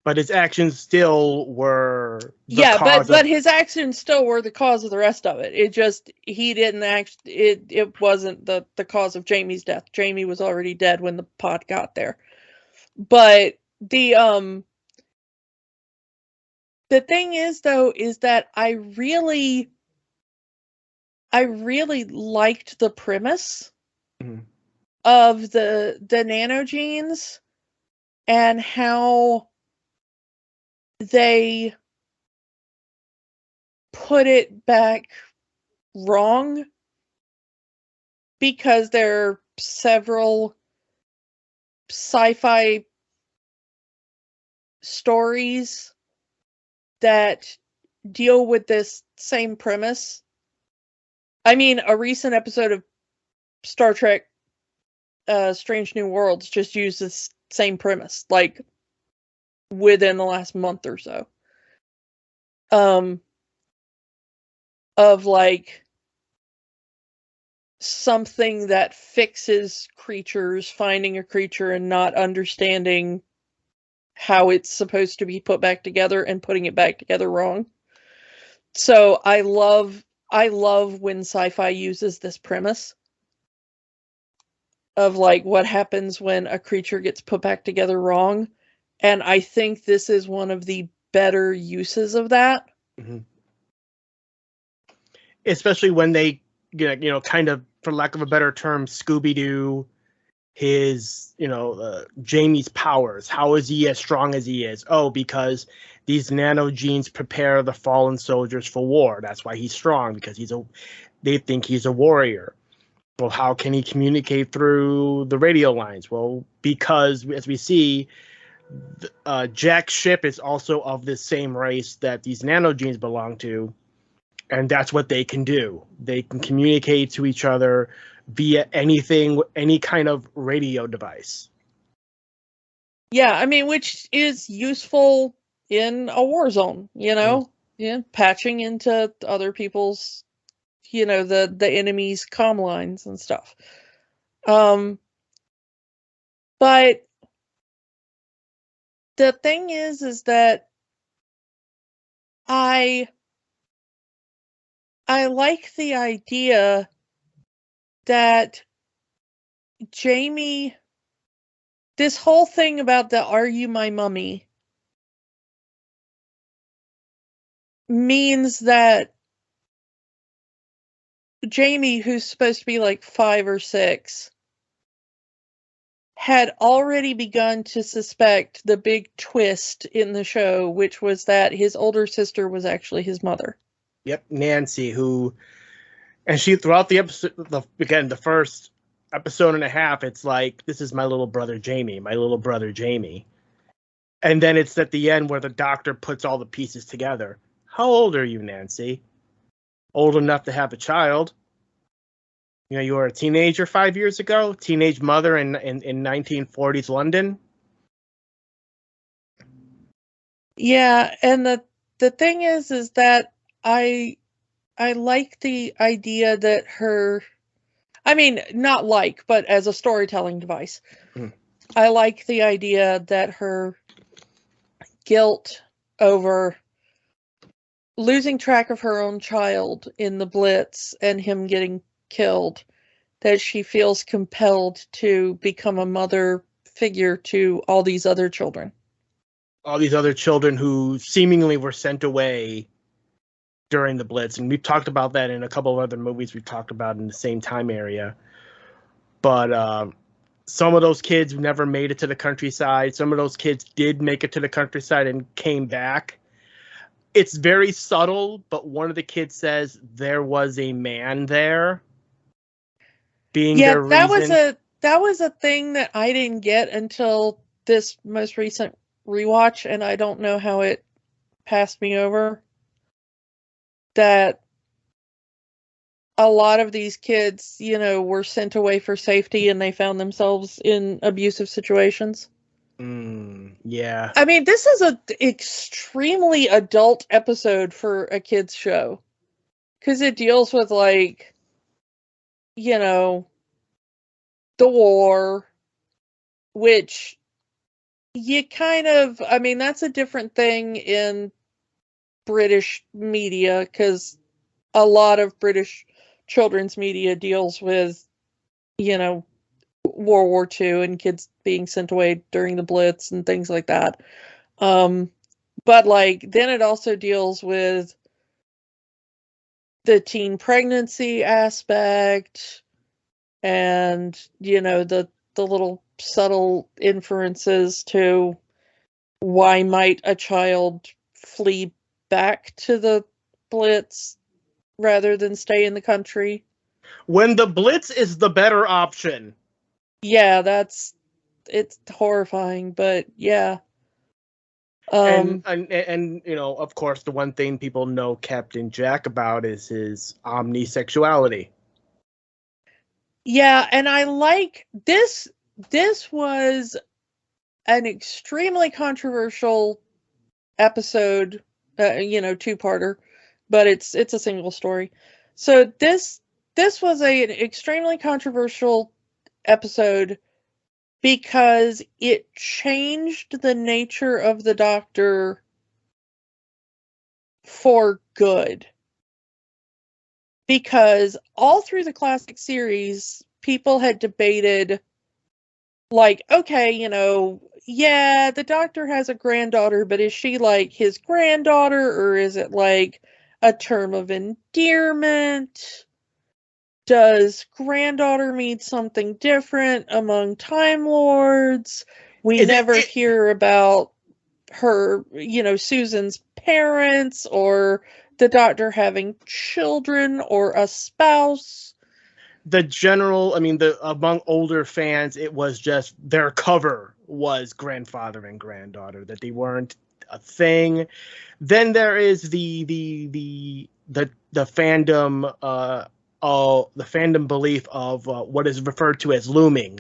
But his actions still were the yeah, cause but his actions still were the cause of the rest of it. It just he didn't act. It wasn't the cause of Jamie's death. Jamie was already dead when the pod got there. But the thing is though is that I really liked the premise of the nanogenes and how they put it back wrong, because there are several sci-fi stories that deal with this same premise. I mean, a recent episode of Star Trek Strange New Worlds just used this same premise, like within the last month or so. Of like something that fixes creatures, finding a creature and not understanding how it's supposed to be put back together and putting it back together wrong. So I love when sci-fi uses this premise of like what happens when a creature gets put back together wrong. And I think this is one of the better uses of that. Mm-hmm. Especially when they, kind of, for lack of a better term, Scooby-Doo his, Jamie's powers. How is he as strong as he is? Oh, because these nanogenes prepare the fallen soldiers for war. That's why he's strong, because they think he's a warrior. Well, how can he communicate through the radio lines? Well, because, as we see, Jack's ship is also of the same race that these nanogenes belong to, and that's what they can do. They can communicate to each other via anything, any kind of radio device. Yeah, I mean, which is useful in a war zone, Yeah, patching into other people's, the enemy's comm lines and stuff. But the thing is that I like the idea that Jamie, this whole thing about the "Are you my mummy?" means that Jamie, who's supposed to be like 5 or 6, had already begun to suspect the big twist in the show, which was that his older sister was actually his mother. Yep, Nancy, and she, throughout the episode, the first episode and a half, it's like, this is my little brother Jamie. And then it's at the end where the doctor puts all the pieces together. How old are you, Nancy? Old enough to have a child. You were a teenager 5 years ago, teenage mother in 1940s London. Yeah, and the thing is that I like the idea that her, I mean, not like, but as a storytelling device, I like the idea that her guilt over losing track of her own child in the Blitz and him getting killed, that she feels compelled to become a mother figure to all these other children. All these other children who seemingly were sent away during the Blitz. And we've talked about that in a couple of other movies we've talked about in the same time area. But some of those kids never made it to the countryside. Some of those kids did make it to the countryside and came back. It's very subtle, but one of the kids says there was a man there. That was a thing that I didn't get until this most recent rewatch, and I don't know how it passed me over. That a lot of these kids, were sent away for safety and they found themselves in abusive situations. Yeah. I mean, this is an extremely adult episode for a kid's show. Because it deals with, like, the war, which, you kind of, I mean, that's a different thing in British media, because a lot of British children's media deals with, you know, World War II and kids being sent away during the Blitz and things like that. But like, then it also deals with the teen pregnancy aspect and, you know, the little subtle inferences to why might a child flee back to the Blitz rather than stay in the country. When the Blitz is the better option. Yeah, it's horrifying, but yeah. And you know, of course, the one thing people know Captain Jack about is his omnisexuality. Yeah, and I like this. This was an extremely controversial episode, you know, two-parter, but it's a single story. So this was an extremely controversial episode because it changed the nature of the Doctor for good. Because all through the classic series, people had debated, like, okay, you know, yeah, the Doctor has a granddaughter, but is she like his granddaughter, or is it like a term of endearment? Does granddaughter mean something different among Time Lords? We never hear about her, you know, Susan's parents or the Doctor having children or a spouse. The general, I mean, among older fans, it was just their cover was grandfather and granddaughter, that they weren't a thing. Then there is the fandom the fandom belief of what is referred to as looming,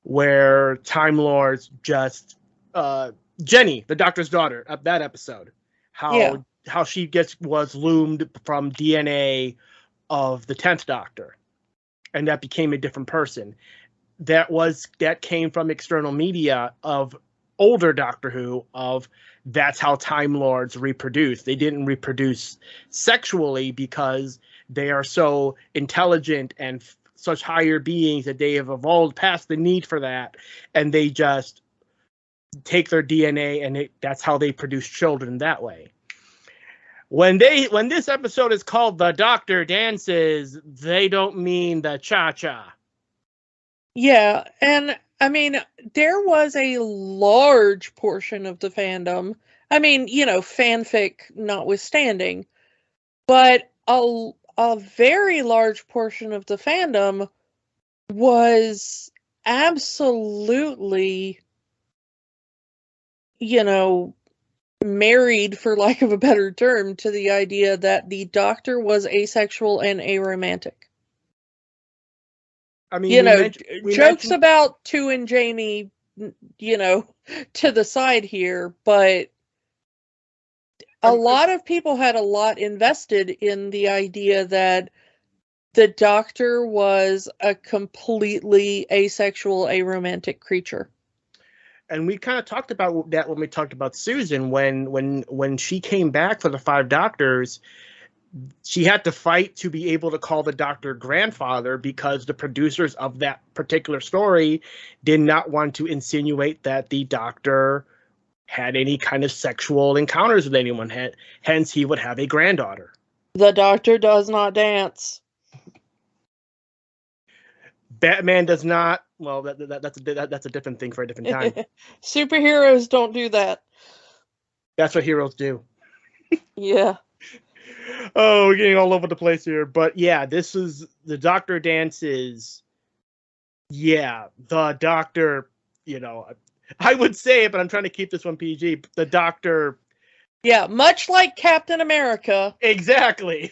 where Time Lords just Jenny, the Doctor's daughter, at that episode, how she was loomed from DNA of the 10th Doctor, and that became a different person. That came from external media of older Doctor Who, of that's how Time Lords reproduce. They didn't reproduce sexually because they are so intelligent and such higher beings that they have evolved past the need for that, and they just take their DNA and that's how they produce children that way. When this episode is called The Doctor Dances, they don't mean the cha-cha. Yeah, and I mean, there was a large portion of the fandom, I mean, you know, fanfic notwithstanding, but a very large portion of the fandom was absolutely, you know, married, for lack of a better term, to the idea that the Doctor was asexual and aromantic. I mean, you know, jokes about Tu and Jamie, you know, to the side here, but a lot of people had a lot invested in the idea that the Doctor was a completely asexual, aromantic creature. And we kind of talked about that when we talked about Susan, when she came back for the 5 Doctors. She had to fight to be able to call the Doctor grandfather because the producers of that particular story did not want to insinuate that the Doctor had any kind of sexual encounters with anyone. Hence, he would have a granddaughter. The Doctor does not dance. Batman does not. Well, that's a different thing for a different time. Superheroes don't do that. That's what heroes do. Yeah. Oh, we're getting all over the place here. But yeah, this is the Doctor dances. Yeah, the Doctor, you know, I would say it, but I'm trying to keep this one PG. The Doctor. Yeah, much like Captain America. Exactly.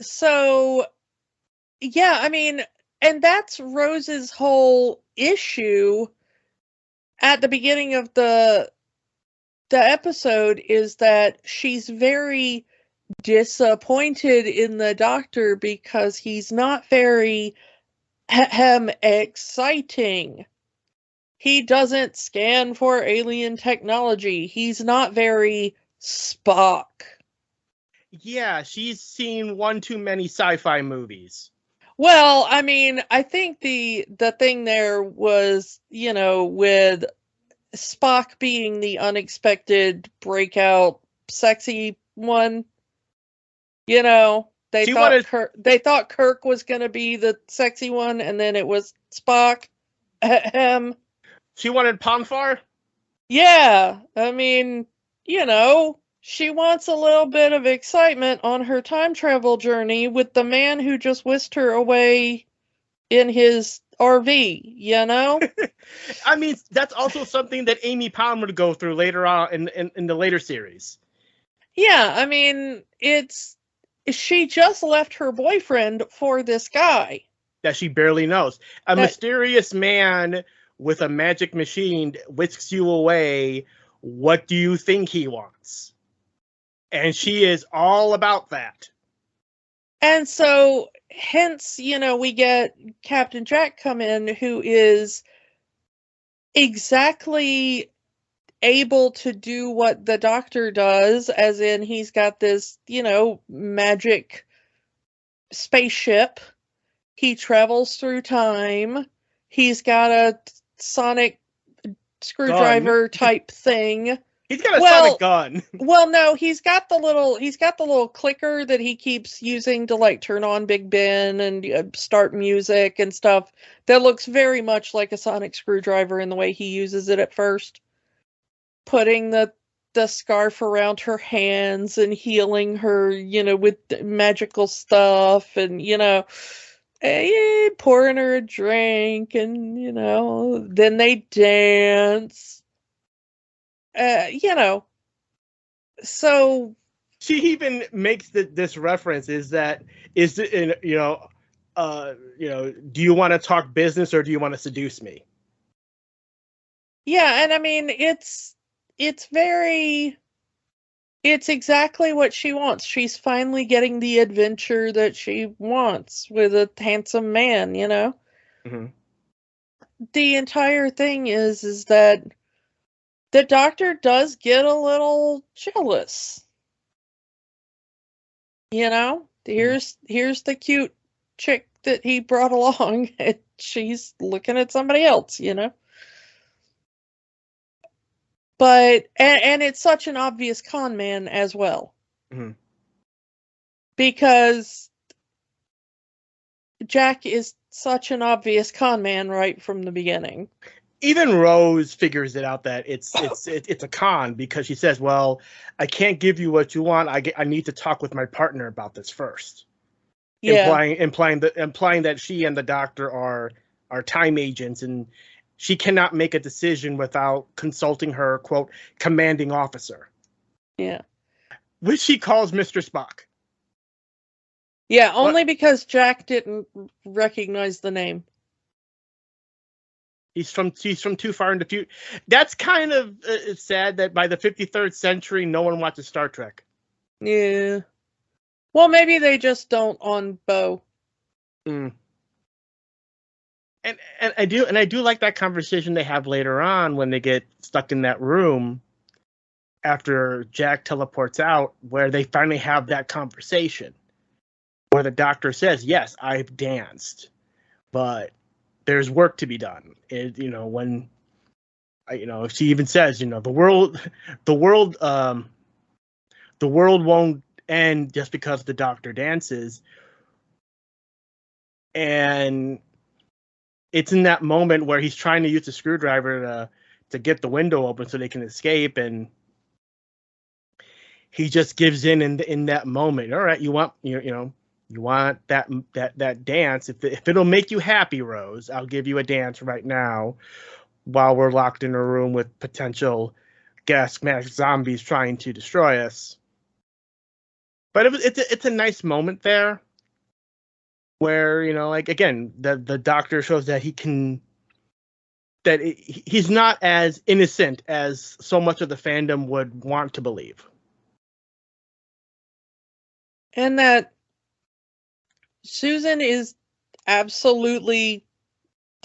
So, yeah, I mean, and that's Rose's whole issue at the beginning of the episode, is that she's very disappointed in the Doctor because he's not very exciting. He doesn't scan for alien technology. He's not very Spock. Yeah, she's seen one too many sci-fi movies. Well, I mean, I think the thing there was, with Spock being the unexpected breakout sexy one, they She thought wanted Kirk was going to be the sexy one, and then it was Spock. she wanted Ponfar. Yeah, I mean, she wants a little bit of excitement on her time travel journey with the man who just whisked her away in his RV. I mean, that's also something that Amy Pond would go through later on in the later series. Yeah, I mean, she just left her boyfriend for this guy that she barely knows. A mysterious man with a magic machine whisks you away. What do you think he wants? And she is all about that. And so, hence, we get Captain Jack come in, who is exactly able to do what the Doctor does, as in he's got this, magic spaceship. He travels through time. He's got a sonic screwdriver type thing. He's got a sonic gun. Well, no, he's got the little clicker that he keeps using to like turn on Big Ben and start music and stuff. That looks very much like a sonic screwdriver in the way he uses it at first. Putting the scarf around her hands and healing her, with magical stuff, and pouring her a drink, and then they dance. So she even makes this reference do you want to talk business or do you want to seduce me? Yeah, and I mean it's exactly what she wants. She's finally getting the adventure that she wants with a handsome man, Mm-hmm. The entire thing is that the Doctor does get a little jealous. Here's the cute chick that he brought along, and she's looking at somebody else, But and it's such an obvious con man as well. Mm-hmm. Because Jack is such an obvious con man right from the beginning. Even Rose figures it out that it's a con, because she says, "Well, I can't give you what you want. I need to talk with my partner about this first." Yeah. Implying that she and the Doctor are time agents, and she cannot make a decision without consulting her, quote, commanding officer. Yeah. Which she calls Mr. Spock. Yeah, only because Jack didn't recognize the name. He's from too far into future. That's kind of sad that by the 53rd century, no one watches Star Trek. Yeah. Well, maybe they just don't on Bo. Mm. And I do like that conversation they have later on when they get stuck in that room after Jack teleports out, where they finally have that conversation where the Doctor says, "Yes, I've danced, but there's work to be done." When she even says, the world won't end just because the Doctor dances. And it's in that moment where he's trying to use the screwdriver to get the window open so they can escape, and he just gives in that moment. All right, you want that dance. If it'll make you happy, Rose, I'll give you a dance right now while we're locked in a room with potential gas mask zombies trying to destroy us. But it's a nice moment there where, again, the Doctor shows that he's not as innocent as so much of the fandom would want to believe. And that Susan is absolutely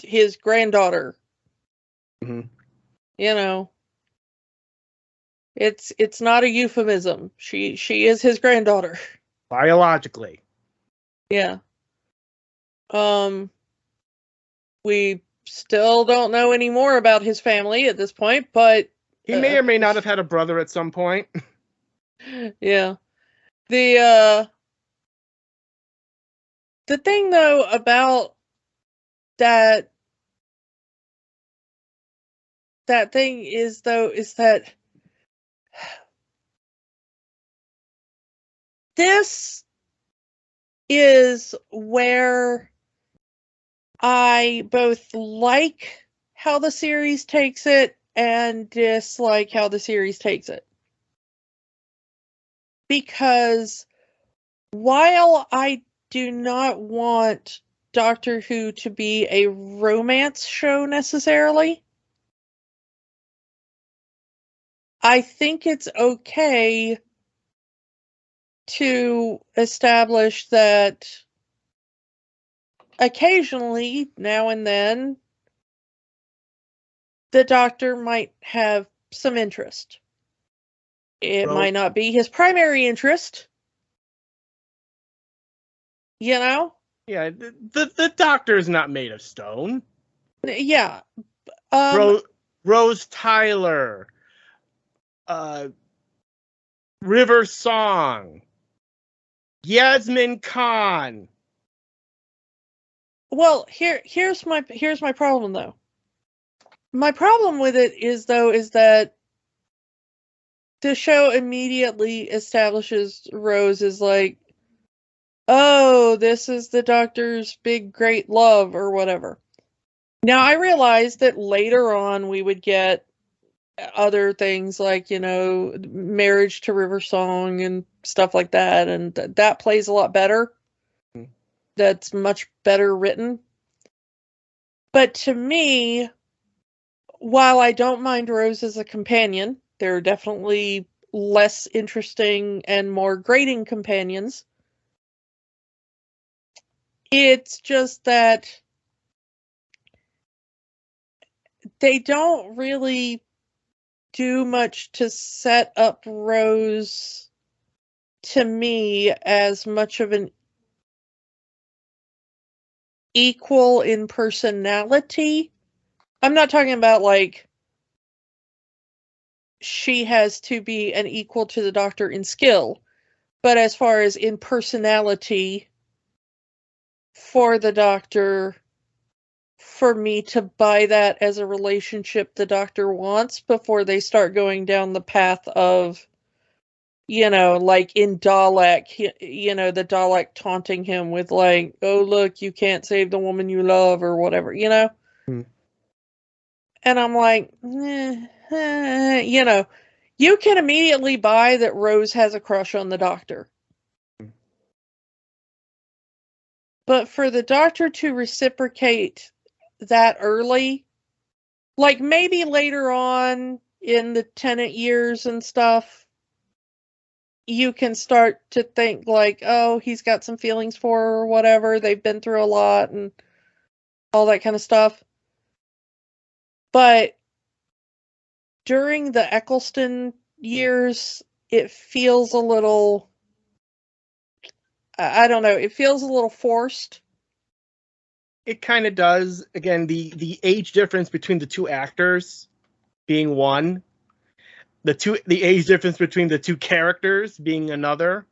his granddaughter. Mm-hmm. You know, it's not a euphemism. She is his granddaughter. Biologically. Yeah. We still don't know any more about his family at this point, but He may or may not have had a brother at some point. yeah. The thing though about that thing is that this is where I both like how the series takes it and dislike how the series takes it. Because while I do not want Doctor Who to be a romance show necessarily, I think it's okay to establish that occasionally, now and then, the Doctor might have some interest. It might not be his primary interest, you know? Yeah, the Doctor's not made of stone. Yeah. Rose Tyler, River Song, Yasmin Khan. Well, here's my problem though. My problem with it is that the show immediately establishes Rose as like, oh, this is the Doctor's big great love or whatever. Now I realize that later on we would get other things like, you know, marriage to River Song and stuff like that, and that plays a lot better. That's much better written. But to me, while I don't mind Rose as a companion, there are definitely less interesting and more grating companions. It's just that they don't really do much to set up Rose, to me, as much of an equal in personality. I'm not talking about like she has to be an equal to the Doctor in skill, but as far as in personality for the Doctor, for me to buy that as a relationship the Doctor wants before they start going down the path of, you know, like in Dalek, you know, the Dalek taunting him with like, oh, look, you can't save the woman you love or whatever, you know? And I'm like, you know, you can immediately buy that Rose has a crush on the Doctor. But for the Doctor to reciprocate that early, like maybe later on in the Tennant years and stuff, you can start to think like, oh, he's got some feelings for her or whatever. They've been through a lot and all that kind of stuff. But during the Eccleston years, it feels a little, I don't know, it feels a little forced. It kind of does. Again, the age difference between the two actors being one, the age difference between the two characters being another,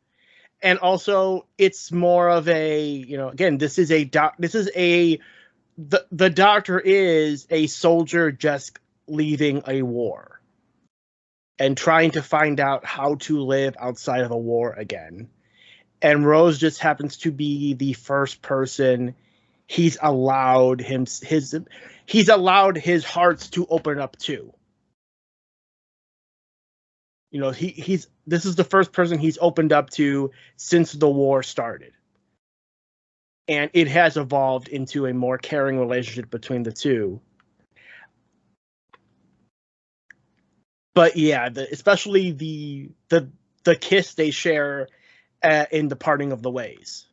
and also it's more of a, you know, again, the Doctor is a soldier just leaving a war and trying to find out how to live outside of a war again. And Rose just happens to be the first person he's allowed his hearts to open up to. You know, this is the first person he's opened up to since the war started. And it has evolved into a more caring relationship between the two. But yeah, especially the kiss they share in the parting of the ways.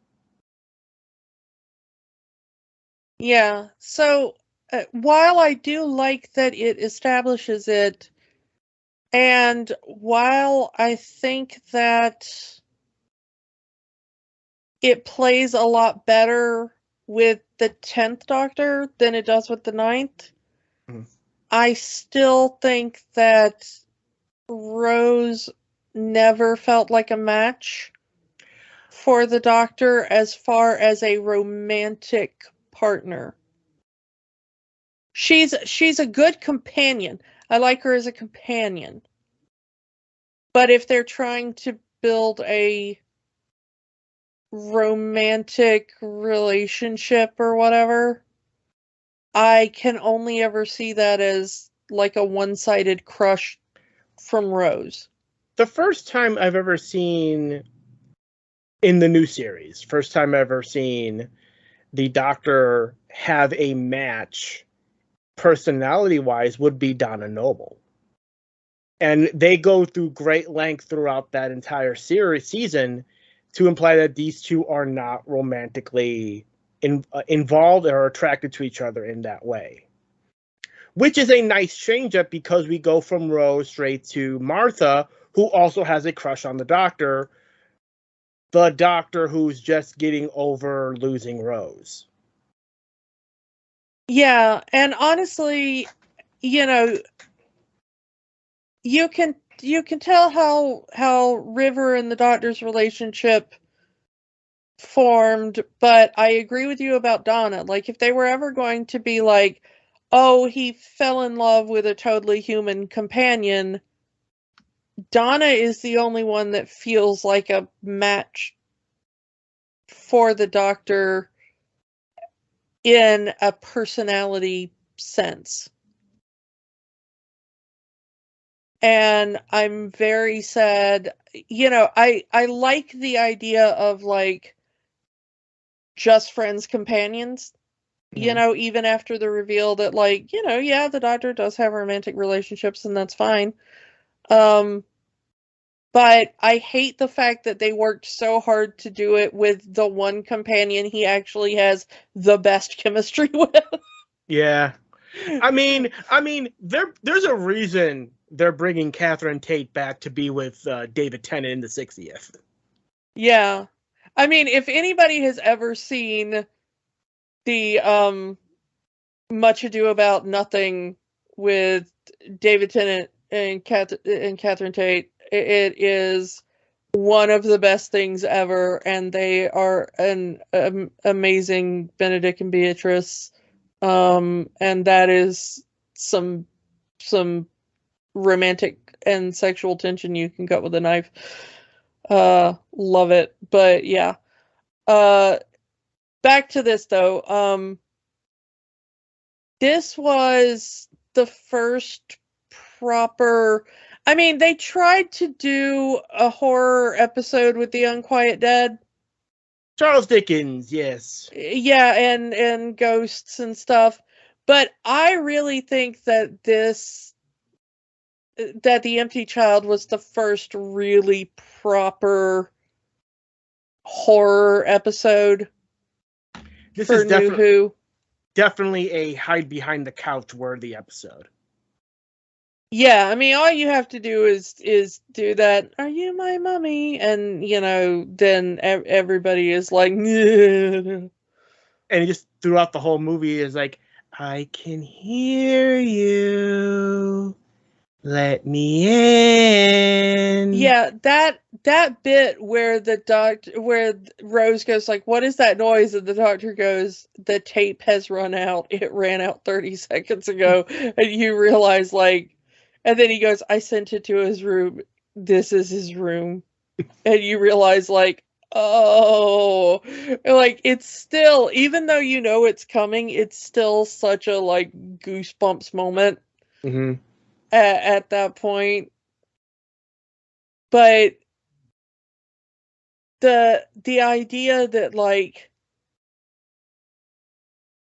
Yeah. So while I do like that it establishes it, and while I think that it plays a lot better with the 10th Doctor than it does with the 9th, I still think that Rose never felt like a match for the Doctor as far as a romantic partner. She's a good companion. I like her as a companion. But if they're trying to build a romantic relationship or whatever, I can only ever see that as like a one-sided crush from Rose. The first time I've ever seen in the new series, first time I've ever seen the Doctor have a match personality-wise would be Donna Noble. And they go through great length throughout that entire season to imply that these two are not romantically involved or attracted to each other in that way. Which is a nice change-up because we go from Rose straight to Martha, who also has a crush on the Doctor who's just getting over losing Rose. Yeah, and honestly, you know, you can tell how River and the Doctor's relationship formed, but I agree with you about Donna. Like, if they were ever going to be like, oh, he fell in love with a totally human companion, Donna is the only one that feels like a match for the Doctor in a personality sense. And I'm very sad. You know, I like the idea of like just friends companions. Mm-hmm. You know, even after the reveal that, like, you know, yeah, the Doctor does have romantic relationships and that's fine. But I hate the fact that they worked so hard to do it with the one companion he actually has the best chemistry with. Yeah. I mean, there's a reason they're bringing Catherine Tate back to be with David Tennant in the 60th. Yeah. I mean, if anybody has ever seen the Much Ado About Nothing with David Tennant and Catherine Tate, it is one of the best things ever, and they are an amazing Benedict and Beatrice, and that is some romantic and sexual tension you can cut with a knife. Love it. But yeah, back to this though. This was the first proper. I mean, they tried to do a horror episode with The Unquiet Dead. Charles Dickens, yes. Yeah, and ghosts and stuff. But I really think that The Empty Child was the first really proper horror episode this for is New Who. Definitely a hide behind the couch worthy episode. Yeah, I mean, all you have to do is do that, "Are you my mommy?" And, you know, then everybody is like, "Yeah." And just throughout the whole movie is like, I can hear you. Let me in. Yeah, that bit where where Rose goes like, "What is that noise?" And the Doctor goes, "The tape has run out. It ran out 30 seconds ago." And you realize, like, and then he goes, "I sent it to his room. This is his room." And you realize, like, oh, like, it's still, even though you know it's coming, it's still such a, like, goosebumps moment at that point. But the idea that, like,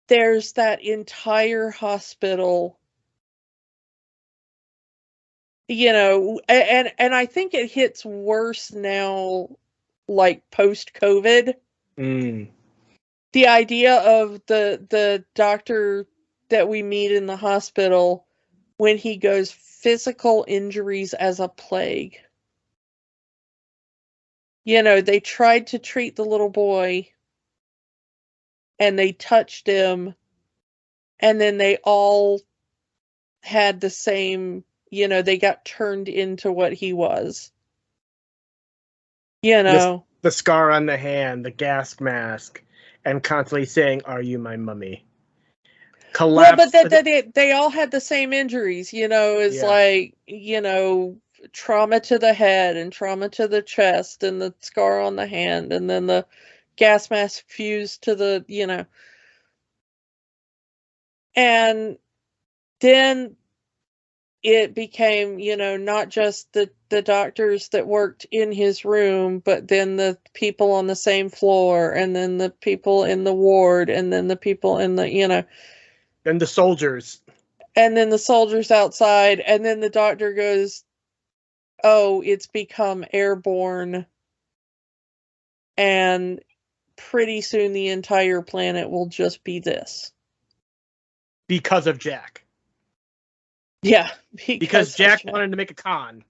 there's that entire hospital, you know, and I think it hits worse now, like, post-COVID. The idea of the Doctor that we meet in the hospital when he goes physical injuries as a plague. You know, they tried to treat the little boy and they touched him, and then they all had the same, you know, they got turned into what he was. You know, the scar on the hand, the gas mask, and constantly saying, "Are you my mummy?" Collapse. well, but they all had the same injuries. You know, it's like, you know, trauma to the head and trauma to the chest and the scar on the hand, and then the gas mask fused to the, you know, and then it became, you know, not just the doctors that worked in his room, but then the people on the same floor, and then the people in the ward, and then the people in the, you know, and the soldiers, and then the soldiers outside, and then the doctor goes, "Oh, it's become airborne, and pretty soon the entire planet will just be this." Because of Jack. Yeah, because Jack wanted to make a con.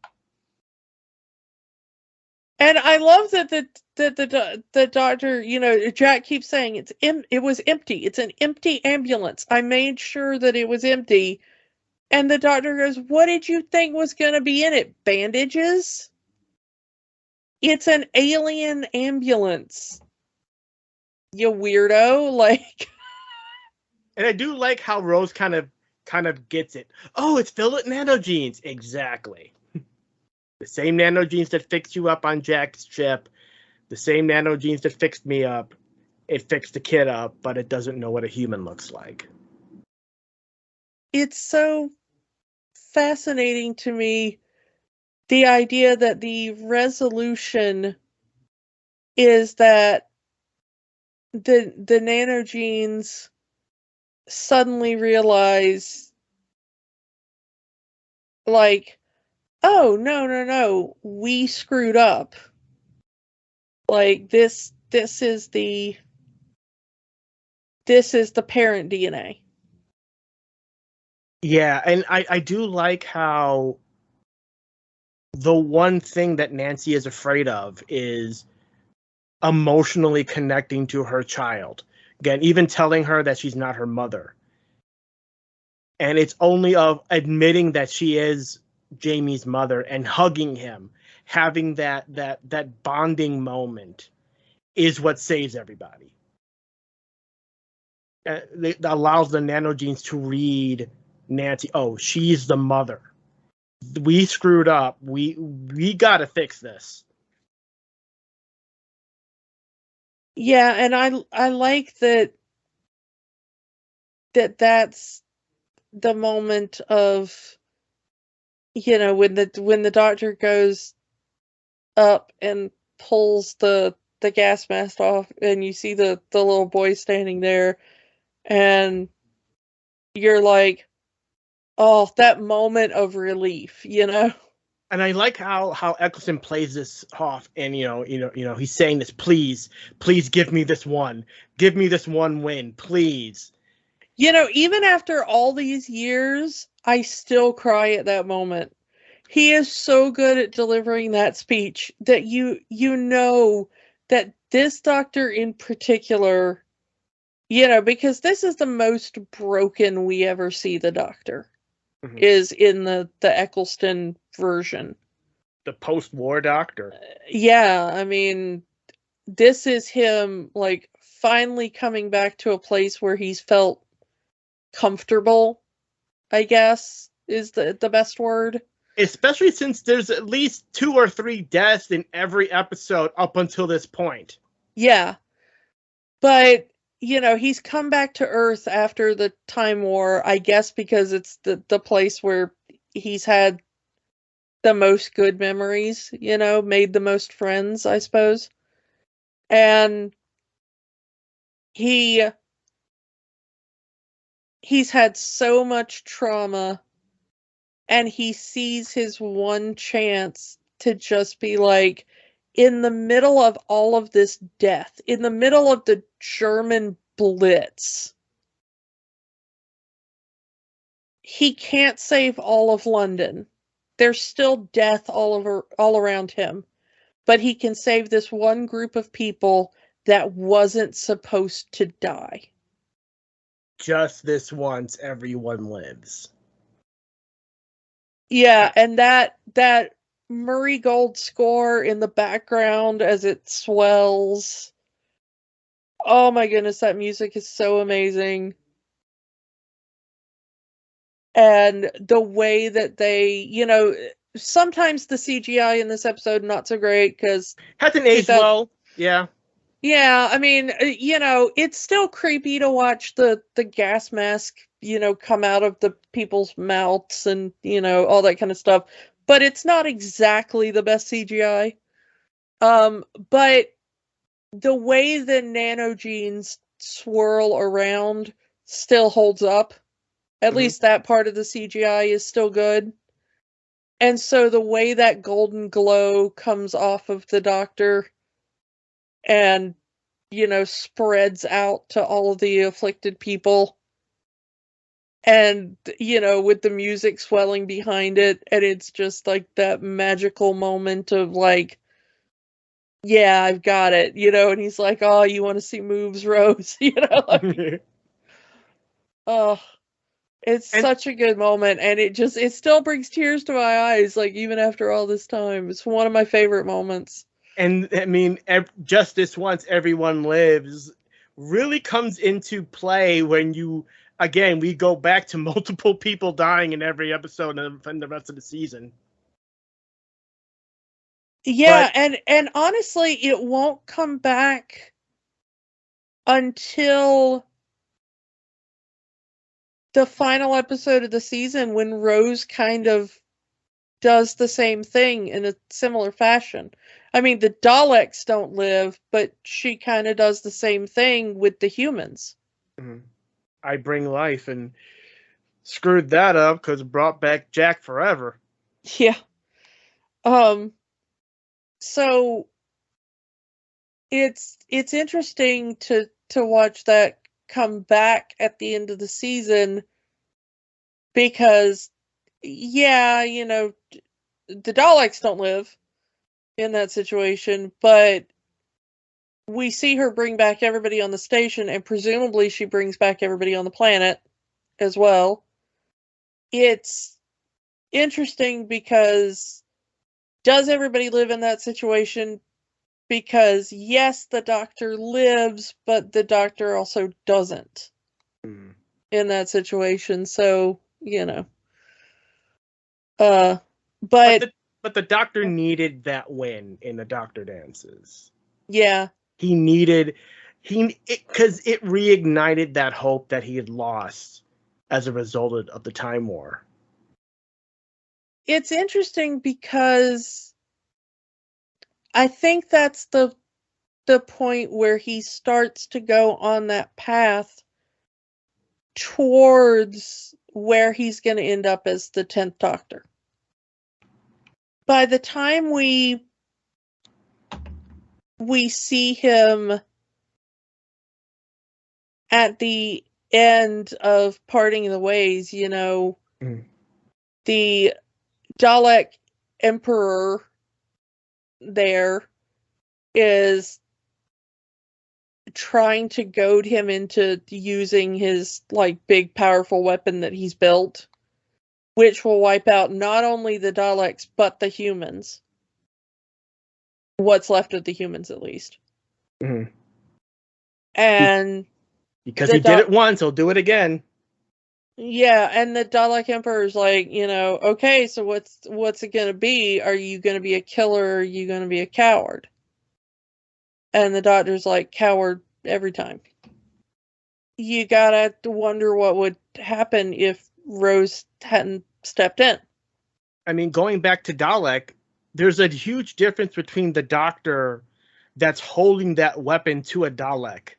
And I love that the doctor, you know, Jack keeps saying it was empty. It's an empty ambulance. I made sure that it was empty. And the doctor goes, "What did you think was going to be in it? Bandages? It's an alien ambulance. You weirdo." Like, and I do like how Rose kind of gets it. Oh, it's filled with nanogenes. Exactly. The same nanogenes that fixed you up on Jack's ship, the same nanogenes that fixed me up. It fixed the kid up, but it doesn't know what a human looks like. It's so fascinating to me, the idea that the resolution is that the nanogenes suddenly realize, like, oh, no, we screwed up. Like, this is the parent DNA. Yeah, and I do like how the one thing that Nancy is afraid of is emotionally connecting to her child. Again, even telling her that she's not her mother. And it's only of admitting that she is Jamie's mother and hugging him, having that bonding moment is what saves everybody. It allows the nanogenes to read Nancy. Oh, she's the mother. We screwed up. We got to fix this. Yeah, and I like that's the moment of, you know, when the doctor goes up and pulls the gas mask off, and you see the little boy standing there, and you're like, oh, that moment of relief, you know? And I like how Eccleston plays this off, and he's saying this, please give me this one win, please. You know, even after all these years, I still cry at that moment. He is so good at delivering that speech that you know that this doctor in particular, you know, because this is the most broken we ever see the doctor, is in the Eccleston version. The post-war doctor. Yeah, I mean, this is him, like, finally coming back to a place where he's felt comfortable, I guess, is the best word. Especially since there's at least 2 or 3 deaths in every episode up until this point. Yeah. But, you know, he's come back to Earth after the Time War, I guess because it's the place where he's had the most good memories, you know, made the most friends, I suppose. And he's had so much trauma, and he sees his one chance to just be like, in the middle of all of this death, in the middle of the German Blitz, he can't save all of London. There's still death all around him. But he can save this one group of people that wasn't supposed to die. Just this once, everyone lives. Yeah, and that Murray Gold score in the background as it swells. Oh my goodness, that music is so amazing. And the way that they, sometimes the CGI in this episode not so great because hasn't aged well. Yeah. Yeah, I mean, it's still creepy to watch the gas mask, come out of the people's mouths and, all that kind of stuff. But it's not exactly the best CGI. But the way the nanogenes swirl around still holds up. At least that part of the CGI is still good. And so the way that golden glow comes off of the Doctor and, spreads out to all of the afflicted people. And, with the music swelling behind it, and it's just like that magical moment of like, yeah, I've got it, and he's like, oh, you want to see moves, Rose? Oh, it's such a good moment, and it still brings tears to my eyes, like, even after all this time. It's one of my favorite moments. And, I mean, just this once, everyone lives really comes into play when we go back to multiple people dying in every episode and the rest of the season. Yeah, and honestly, it won't come back until the final episode of the season when Rose kind of does the same thing in a similar fashion. I mean, the Daleks don't live, but she kind of does the same thing with the humans. Mm-hmm. I bring life and screwed that up because it brought back Jack Forever. Yeah. So it's interesting to watch that come back at the end of the season because, yeah, the Daleks don't live in that situation, but we see her bring back everybody on the station, and presumably she brings back everybody on the planet as well. It's interesting because does everybody live in that situation? Because yes, the Doctor lives, but the Doctor also doesn't in that situation. So, but the Doctor needed that win in the Doctor dances. Yeah. He needed because it reignited that hope that he had lost as a result of the Time War. It's interesting because I think that's the point where he starts to go on that path towards where he's going to end up as the 10th Doctor. By the time we see him at the end of Parting the Ways, the Dalek Emperor there is trying to goad him into using his big powerful weapon that he's built, which will wipe out not only the Daleks but the humans. What's left of the humans, at least. Mm-hmm. And because he did it once, he'll do it again. Yeah, and the Dalek Emperor is like, okay, so what's it gonna be? Are you gonna be a killer or are you gonna be a coward? And the Doctor's like, coward every time. You gotta wonder what would happen if Rose hadn't stepped in. I mean, going back to Dalek, there's a huge difference between the Doctor that's holding that weapon to a Dalek.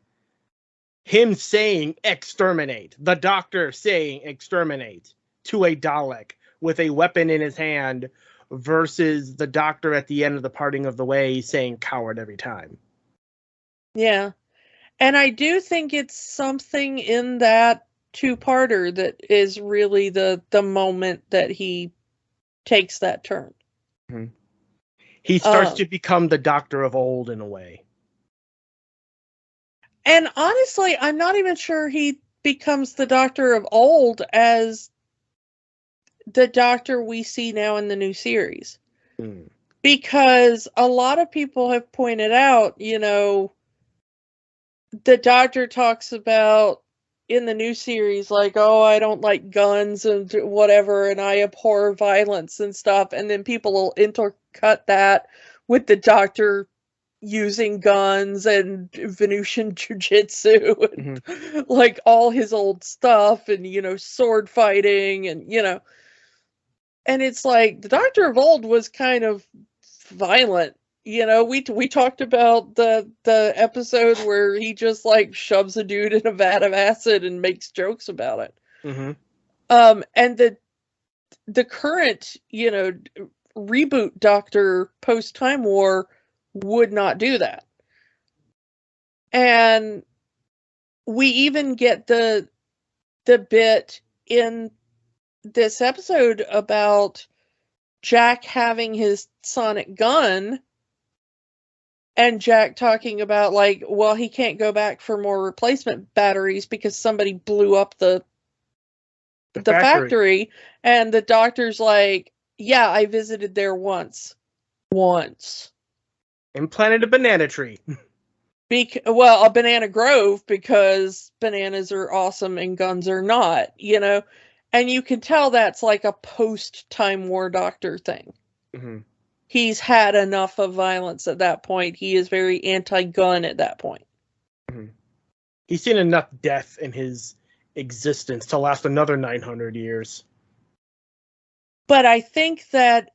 Him saying exterminate, the Doctor saying exterminate to a Dalek with a weapon in his hand versus the Doctor at the end of the Parting of the Way saying coward every time. Yeah. And I do think it's something in that two-parter that is really the moment that he takes that turn. Mm-hmm. He starts to become the Doctor of old in a way. And honestly, I'm not even sure he becomes the Doctor of old as the Doctor we see now in the new series. Because a lot of people have pointed out, the Doctor talks about in the new series, like, oh, I don't like guns and whatever, and I abhor violence and stuff. And then people will intercut that with the Doctor using guns and Venusian jiu-jitsu and like all his old stuff and, sword fighting and, and it's like the Doctor of old was kind of violent. We talked about the episode where he just like shoves a dude in a vat of acid and makes jokes about it. And the current, reboot Doctor post Time War would not do that. And we even get the bit in this episode about Jack having his sonic gun and Jack talking about like, well, he can't go back for more replacement batteries because somebody blew up the factory. And the Doctor's like, yeah, I visited there once. And planted a banana tree. Well, a banana grove, because bananas are awesome and guns are not, And you can tell that's like a post-Time War Doctor thing. He's had enough of violence at that point. He is very anti-gun at that point. He's seen enough death in his existence to last another 900 years. But I think that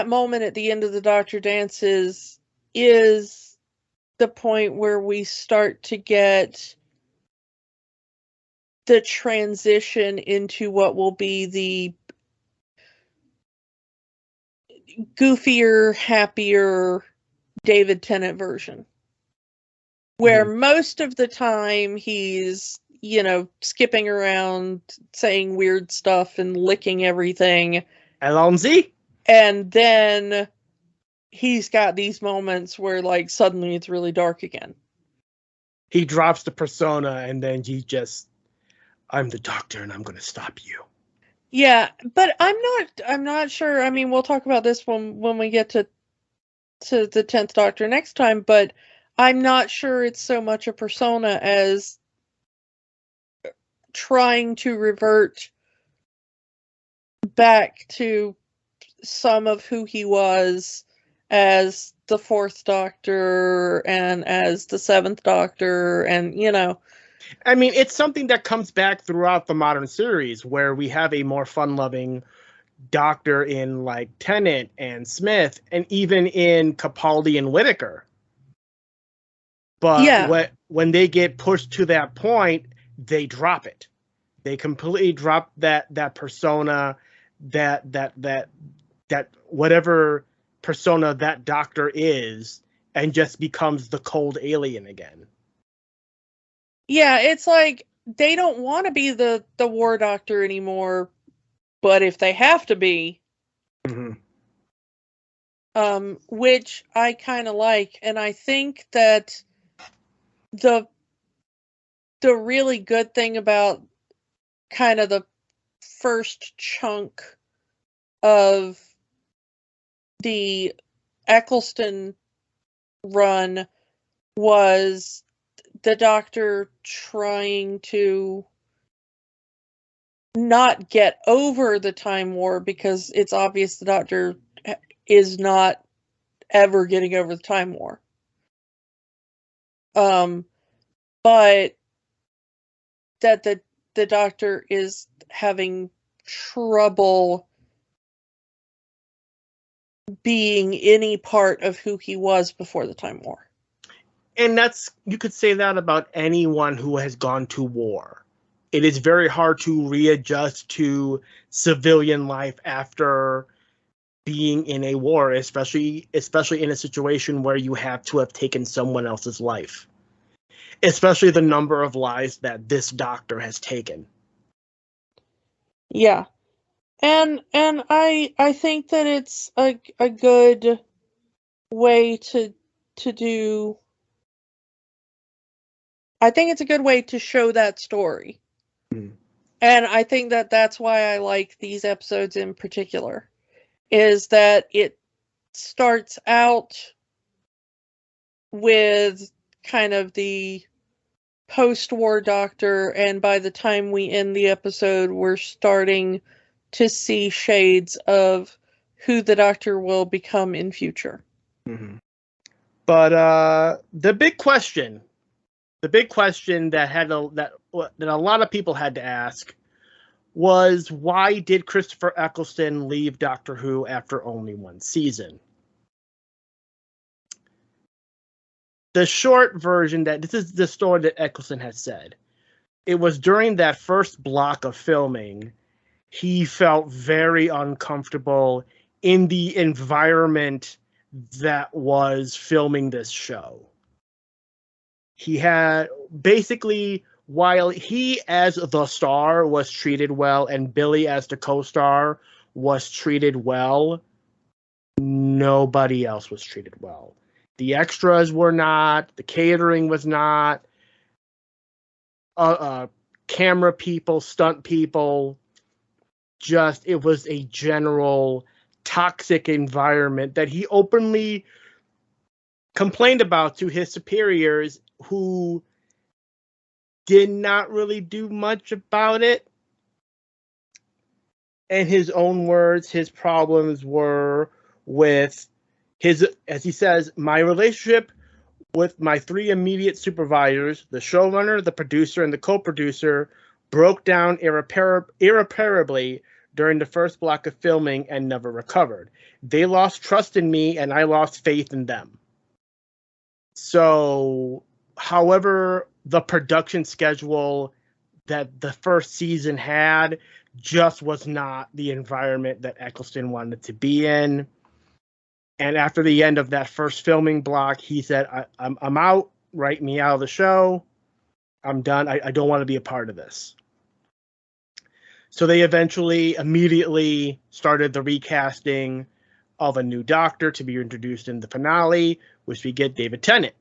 moment at the end of the Doctor Dances is the point where we start to get the transition into what will be the goofier, happier David Tennant version. Where most of the time he's, skipping around, saying weird stuff and licking everything. Alonzi? And then he's got these moments where, like, suddenly it's really dark again. He drops the persona and then he just, I'm the Doctor and I'm going to stop you. Yeah, but I'm not sure. I mean, we'll talk about this when we get to the 10th Doctor next time, but I'm not sure it's so much a persona as trying to revert back to some of who he was as the 4th Doctor and as the 7th Doctor and, I mean, it's something that comes back throughout the modern series where we have a more fun-loving Doctor in like Tennant and Smith and even in Capaldi and Whittaker. But when they get pushed to that point, they drop it. They completely drop that persona, that whatever persona that Doctor is, and just becomes the cold alien again. Yeah, it's like they don't want to be the War Doctor anymore, but if they have to be, which I kind of like, and I think that the really good thing about kind of the first chunk of the Eccleston run was the Doctor trying to not get over the Time War, because it's obvious the Doctor is not ever getting over the Time War. But that the Doctor is having trouble being any part of who he was before the Time War. And you could say that about anyone who has gone to war. It is very hard to readjust to civilian life after being in a war, especially in a situation where you have to have taken someone else's life. especially the number of lives that this doctor has taken. Yeah. And I think that it's a good way to do. I think it's a good way to show that story. Mm. And I think that that's why I like these episodes in particular, is that it starts out with kind of the post-war doctor, and by the time we end the episode, we're starting to see shades of who the doctor will become in future. Mm-hmm. But the big question that a lot of people had to ask was, why did Christopher Eccleston leave Doctor Who after only one season? The short version, that this is the story that Eccleston has said. It was during that first block of filming, he felt very uncomfortable in the environment that was filming this show. He had basically, while he as the star was treated well and Billy as the co-star was treated well, nobody else was treated well. The extras were not, the catering was not, camera people, stunt people, just, it was a general toxic environment that he openly complained about to his superiors, who did not really do much about it. In his own words, his problems were with his, as he says, my relationship with my three immediate supervisors, the showrunner, the producer, and the co-producer, broke down irreparably during the first block of filming and never recovered. They lost trust in me, and I lost faith in them. So, however, the production schedule that the first season had just was not the environment that Eccleston wanted to be in. And after the end of that first filming block, he said, I'm out, write me out of the show. I'm done. I don't want to be a part of this. So they immediately started the recasting of a new doctor to be introduced in the finale, which we get David Tennant.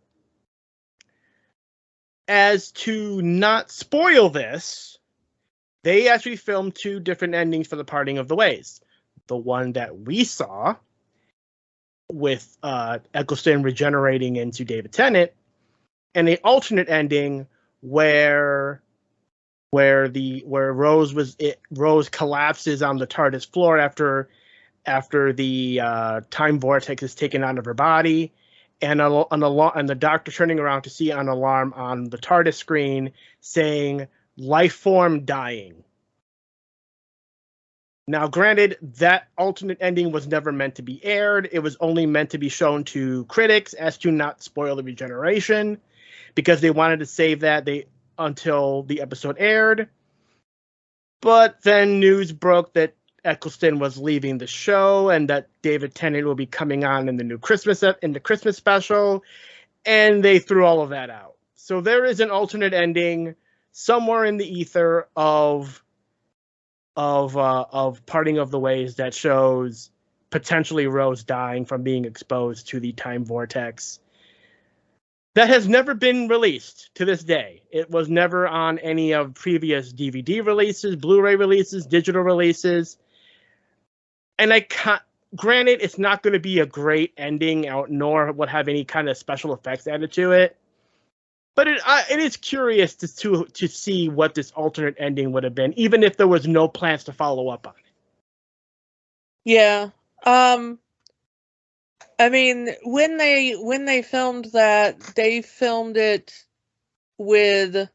As to not spoil this, they actually filmed two different endings for the Parting of the Ways. The one that we saw, with Eccleston regenerating into David Tennant, and an alternate ending where Rose collapses on the TARDIS floor after the time vortex is taken out of her body, and the doctor turning around to see an alarm on the TARDIS screen saying life form dying. Now, granted, that alternate ending was never meant to be aired. It was only meant to be shown to critics as to not spoil the regeneration, because they wanted to save that until the episode aired. But then news broke that Eccleston was leaving the show and that David Tennant will be coming on in the Christmas special, and they threw all of that out. So there is an alternate ending somewhere in the ether of Parting of the Ways that shows potentially Rose dying from being exposed to the time vortex. That has never been released to this day. It was never on any of previous DVD releases, Blu-ray releases, digital releases. And granted, it's not going to be a great ending, nor would have any kind of special effects added to it. But it is curious to see what this alternate ending would have been, even if there was no plans to follow up on it. Yeah. I mean, when they filmed that, they filmed it with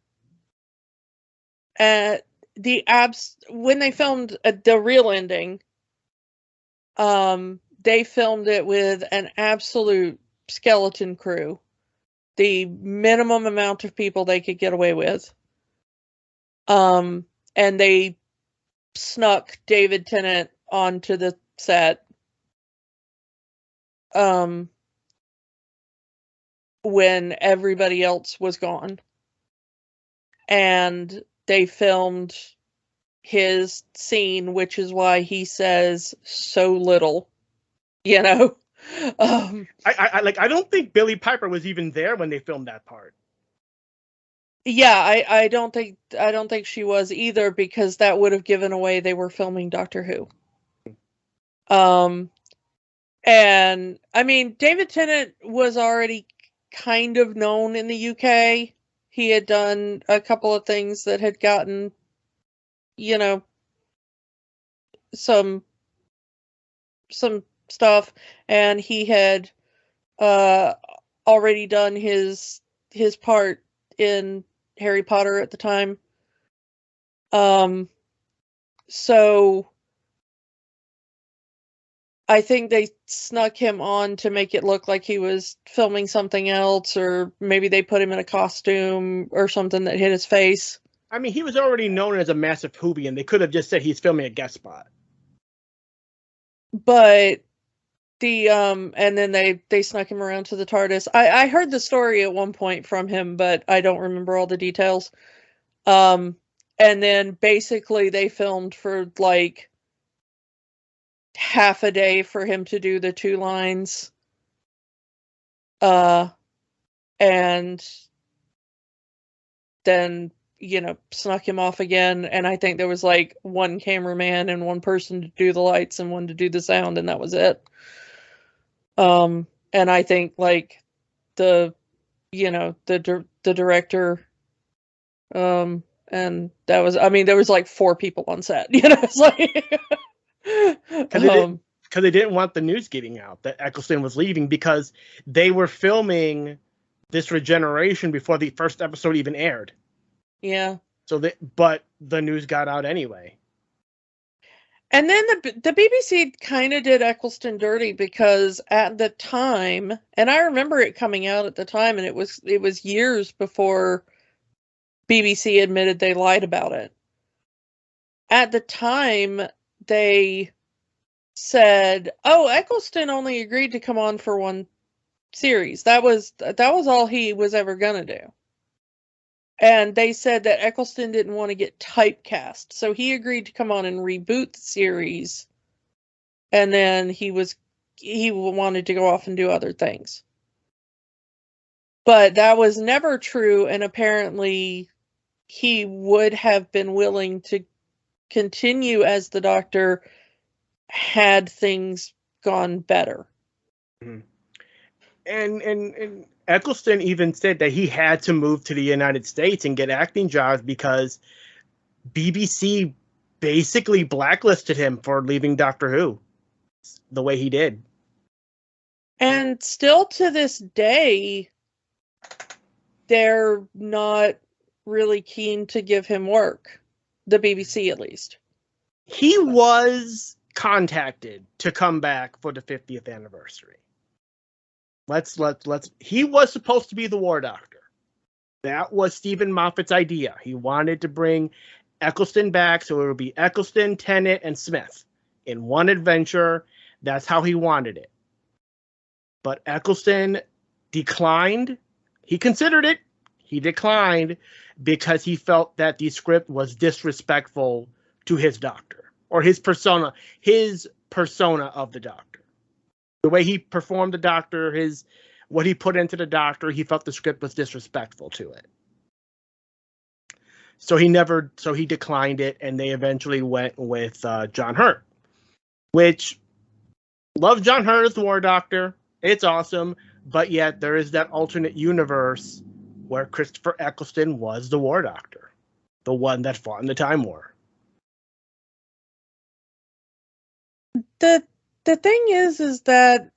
when they filmed the real ending, they filmed it with an absolute skeleton crew. The minimum amount of people they could get away with. And they snuck David Tennant onto the set when everybody else was gone. and they filmed his scene, which is why he says so little, you know. I don't think Billie Piper was even there when they filmed that part. Yeah, I don't think she was either, because that would have given away they were filming Doctor Who. And I mean, David Tennant was already kind of known in the UK. He had done a couple of things that had gotten, you know, some stuff, and he had already done his part in Harry Potter at the time. So I think they snuck him on to make it look like he was filming something else, or maybe they put him in a costume or something that hid his face. I mean, he was already known as a massive Whovian. They could have just said he's filming a guest spot. But and then they snuck him around to the TARDIS. I heard the story at one point from him, but I don't remember all the details. And then basically they filmed for like half a day for him to do the 2 lines. And then, snuck him off again. And I think there was like 1 cameraman and 1 person to do the lights and 1 to do the sound, and that was it. And I think like the director, and that was, I mean, there was like 4 people on set, it's like, because they didn't want the news getting out that Eccleston was leaving, because they were filming this regeneration before the first episode even aired. Yeah. But the news got out anyway. And then the BBC kind of did Eccleston dirty, because at the time, and I remember it coming out at the time, and it was years before BBC admitted they lied about it. At the time, they said, "Oh, Eccleston only agreed to come on for 1 series. That was all he was ever gonna do." And they said that Eccleston didn't want to get typecast, so he agreed to come on and reboot the series. And then he wanted to go off and do other things. But that was never true, and apparently he would have been willing to continue as the Doctor had things gone better. Mm-hmm. And Eccleston even said that he had to move to the United States and get acting jobs because BBC basically blacklisted him for leaving Doctor Who the way he did. And still to this day, they're not really keen to give him work. The BBC, at least. He was contacted to come back for the 50th anniversary. He was supposed to be the War Doctor. That was Stephen Moffat's idea. He wanted to bring Eccleston back, so it would be Eccleston, Tennant, and Smith in one adventure. That's how he wanted it. But Eccleston declined. He considered it. He declined because he felt that the script was disrespectful to his Doctor, or his persona of the Doctor. The way he performed the Doctor, what he put into the Doctor, he felt the script was disrespectful to it. So he declined it, and they eventually went with John Hurt, which, love John Hurt as the War Doctor. It's awesome, but yet there is that alternate universe where Christopher Eccleston was the War Doctor, the one that fought in the Time War. The thing is that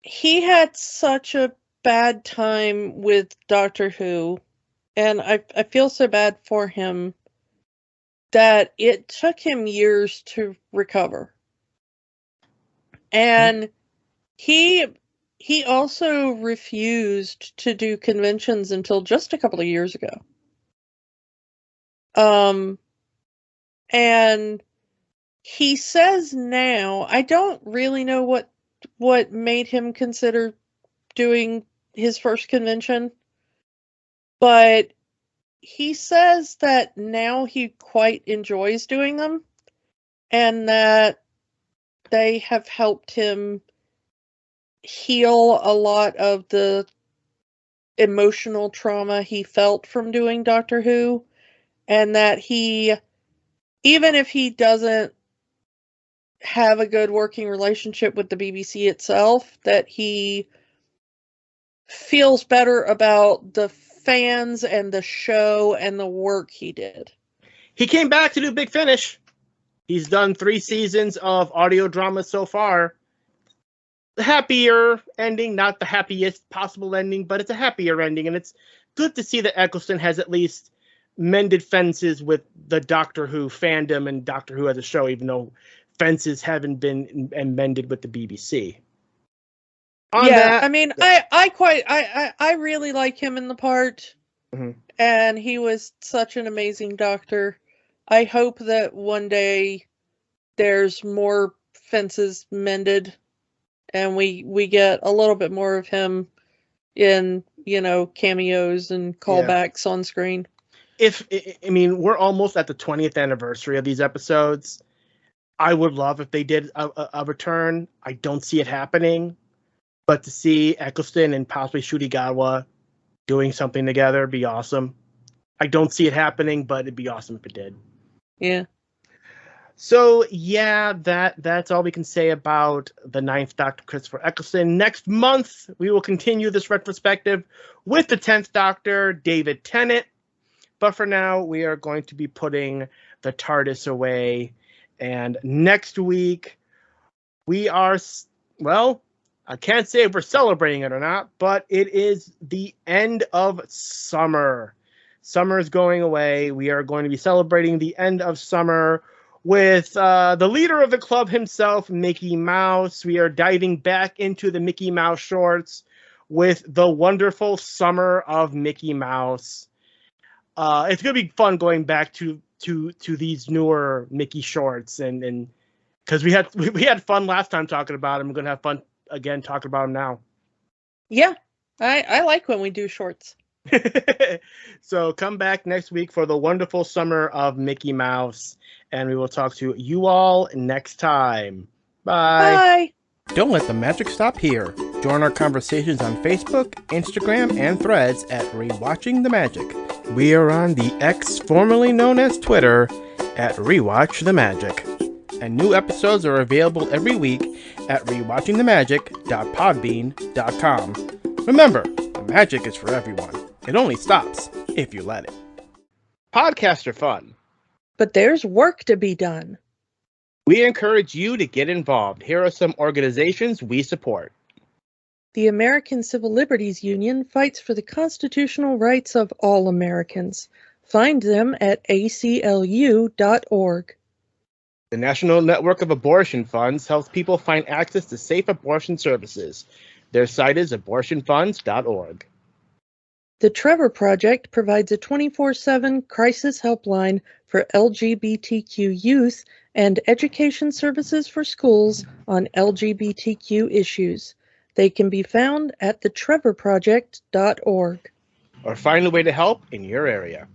he had such a bad time with Doctor Who, and I feel so bad for him, that it took him years to recover. And he also refused to do conventions until just a couple of years ago. And he says now, I don't really know what made him consider doing his first convention, but he says that now he quite enjoys doing them, and that they have helped him heal a lot of the emotional trauma he felt from doing Doctor Who, and that he, even if he doesn't have a good working relationship with the BBC itself, that he feels better about the fans and the show and the work he did. He came back to do Big Finish. He's done 3 seasons of audio drama so far. The happier ending, not the happiest possible ending, but it's a happier ending, and it's good to see that Eccleston has at least mended fences with the Doctor Who fandom and Doctor Who as a show, even though fences haven't been mended with the BBC. I mean, I really like him in the part, and he was such an amazing Doctor. I hope that one day there's more fences mended, and we get a little bit more of him in, cameos and callbacks on screen. We're almost at the 20th anniversary of these episodes. I would love if they did a return. I don't see it happening. But to see Eccleston and possibly Shudigawa doing something together would be awesome. I don't see it happening, but it'd be awesome if it did. Yeah. So, yeah, that's all we can say about the 9th Doctor, Christopher Eccleston. Next month, we will continue this retrospective with the 10th Doctor, David Tennant. But for now, we are going to be putting the TARDIS away. And next week, we are, well, I can't say if we're celebrating it or not, but it is the end of summer. Summer is going away. We are going to be celebrating the end of summer with the leader of the club himself, Mickey Mouse. We are diving back into the Mickey Mouse shorts with the wonderful summer of Mickey Mouse. It's going to be fun going back to these newer Mickey shorts, and because we had fun last time talking about them. We're going to have fun again talking about them now. Yeah, I like when we do shorts. So come back next week for the wonderful summer of Mickey Mouse, and we will talk to you all next time. Bye. Bye. Don't let the magic stop here. Join our conversations on Facebook, Instagram, and Threads at Rewatching the Magic. We are on the X, formerly known as Twitter, at Rewatch the Magic. And new episodes are available every week at rewatchingthemagic.podbean.com. Remember, the magic is for everyone. It only stops if you let it. Podcasts are fun, but there's work to be done. We encourage you to get involved. Here are some organizations we support. The American Civil Liberties Union fights for the constitutional rights of all Americans. Find them at aclu.org. The National Network of Abortion Funds helps people find access to safe abortion services. Their site is abortionfunds.org. The Trevor Project provides a 24/7 crisis helpline for LGBTQ youth and education services for schools on LGBTQ issues. They can be found at thetrevorproject.org. Or find a way to help in your area.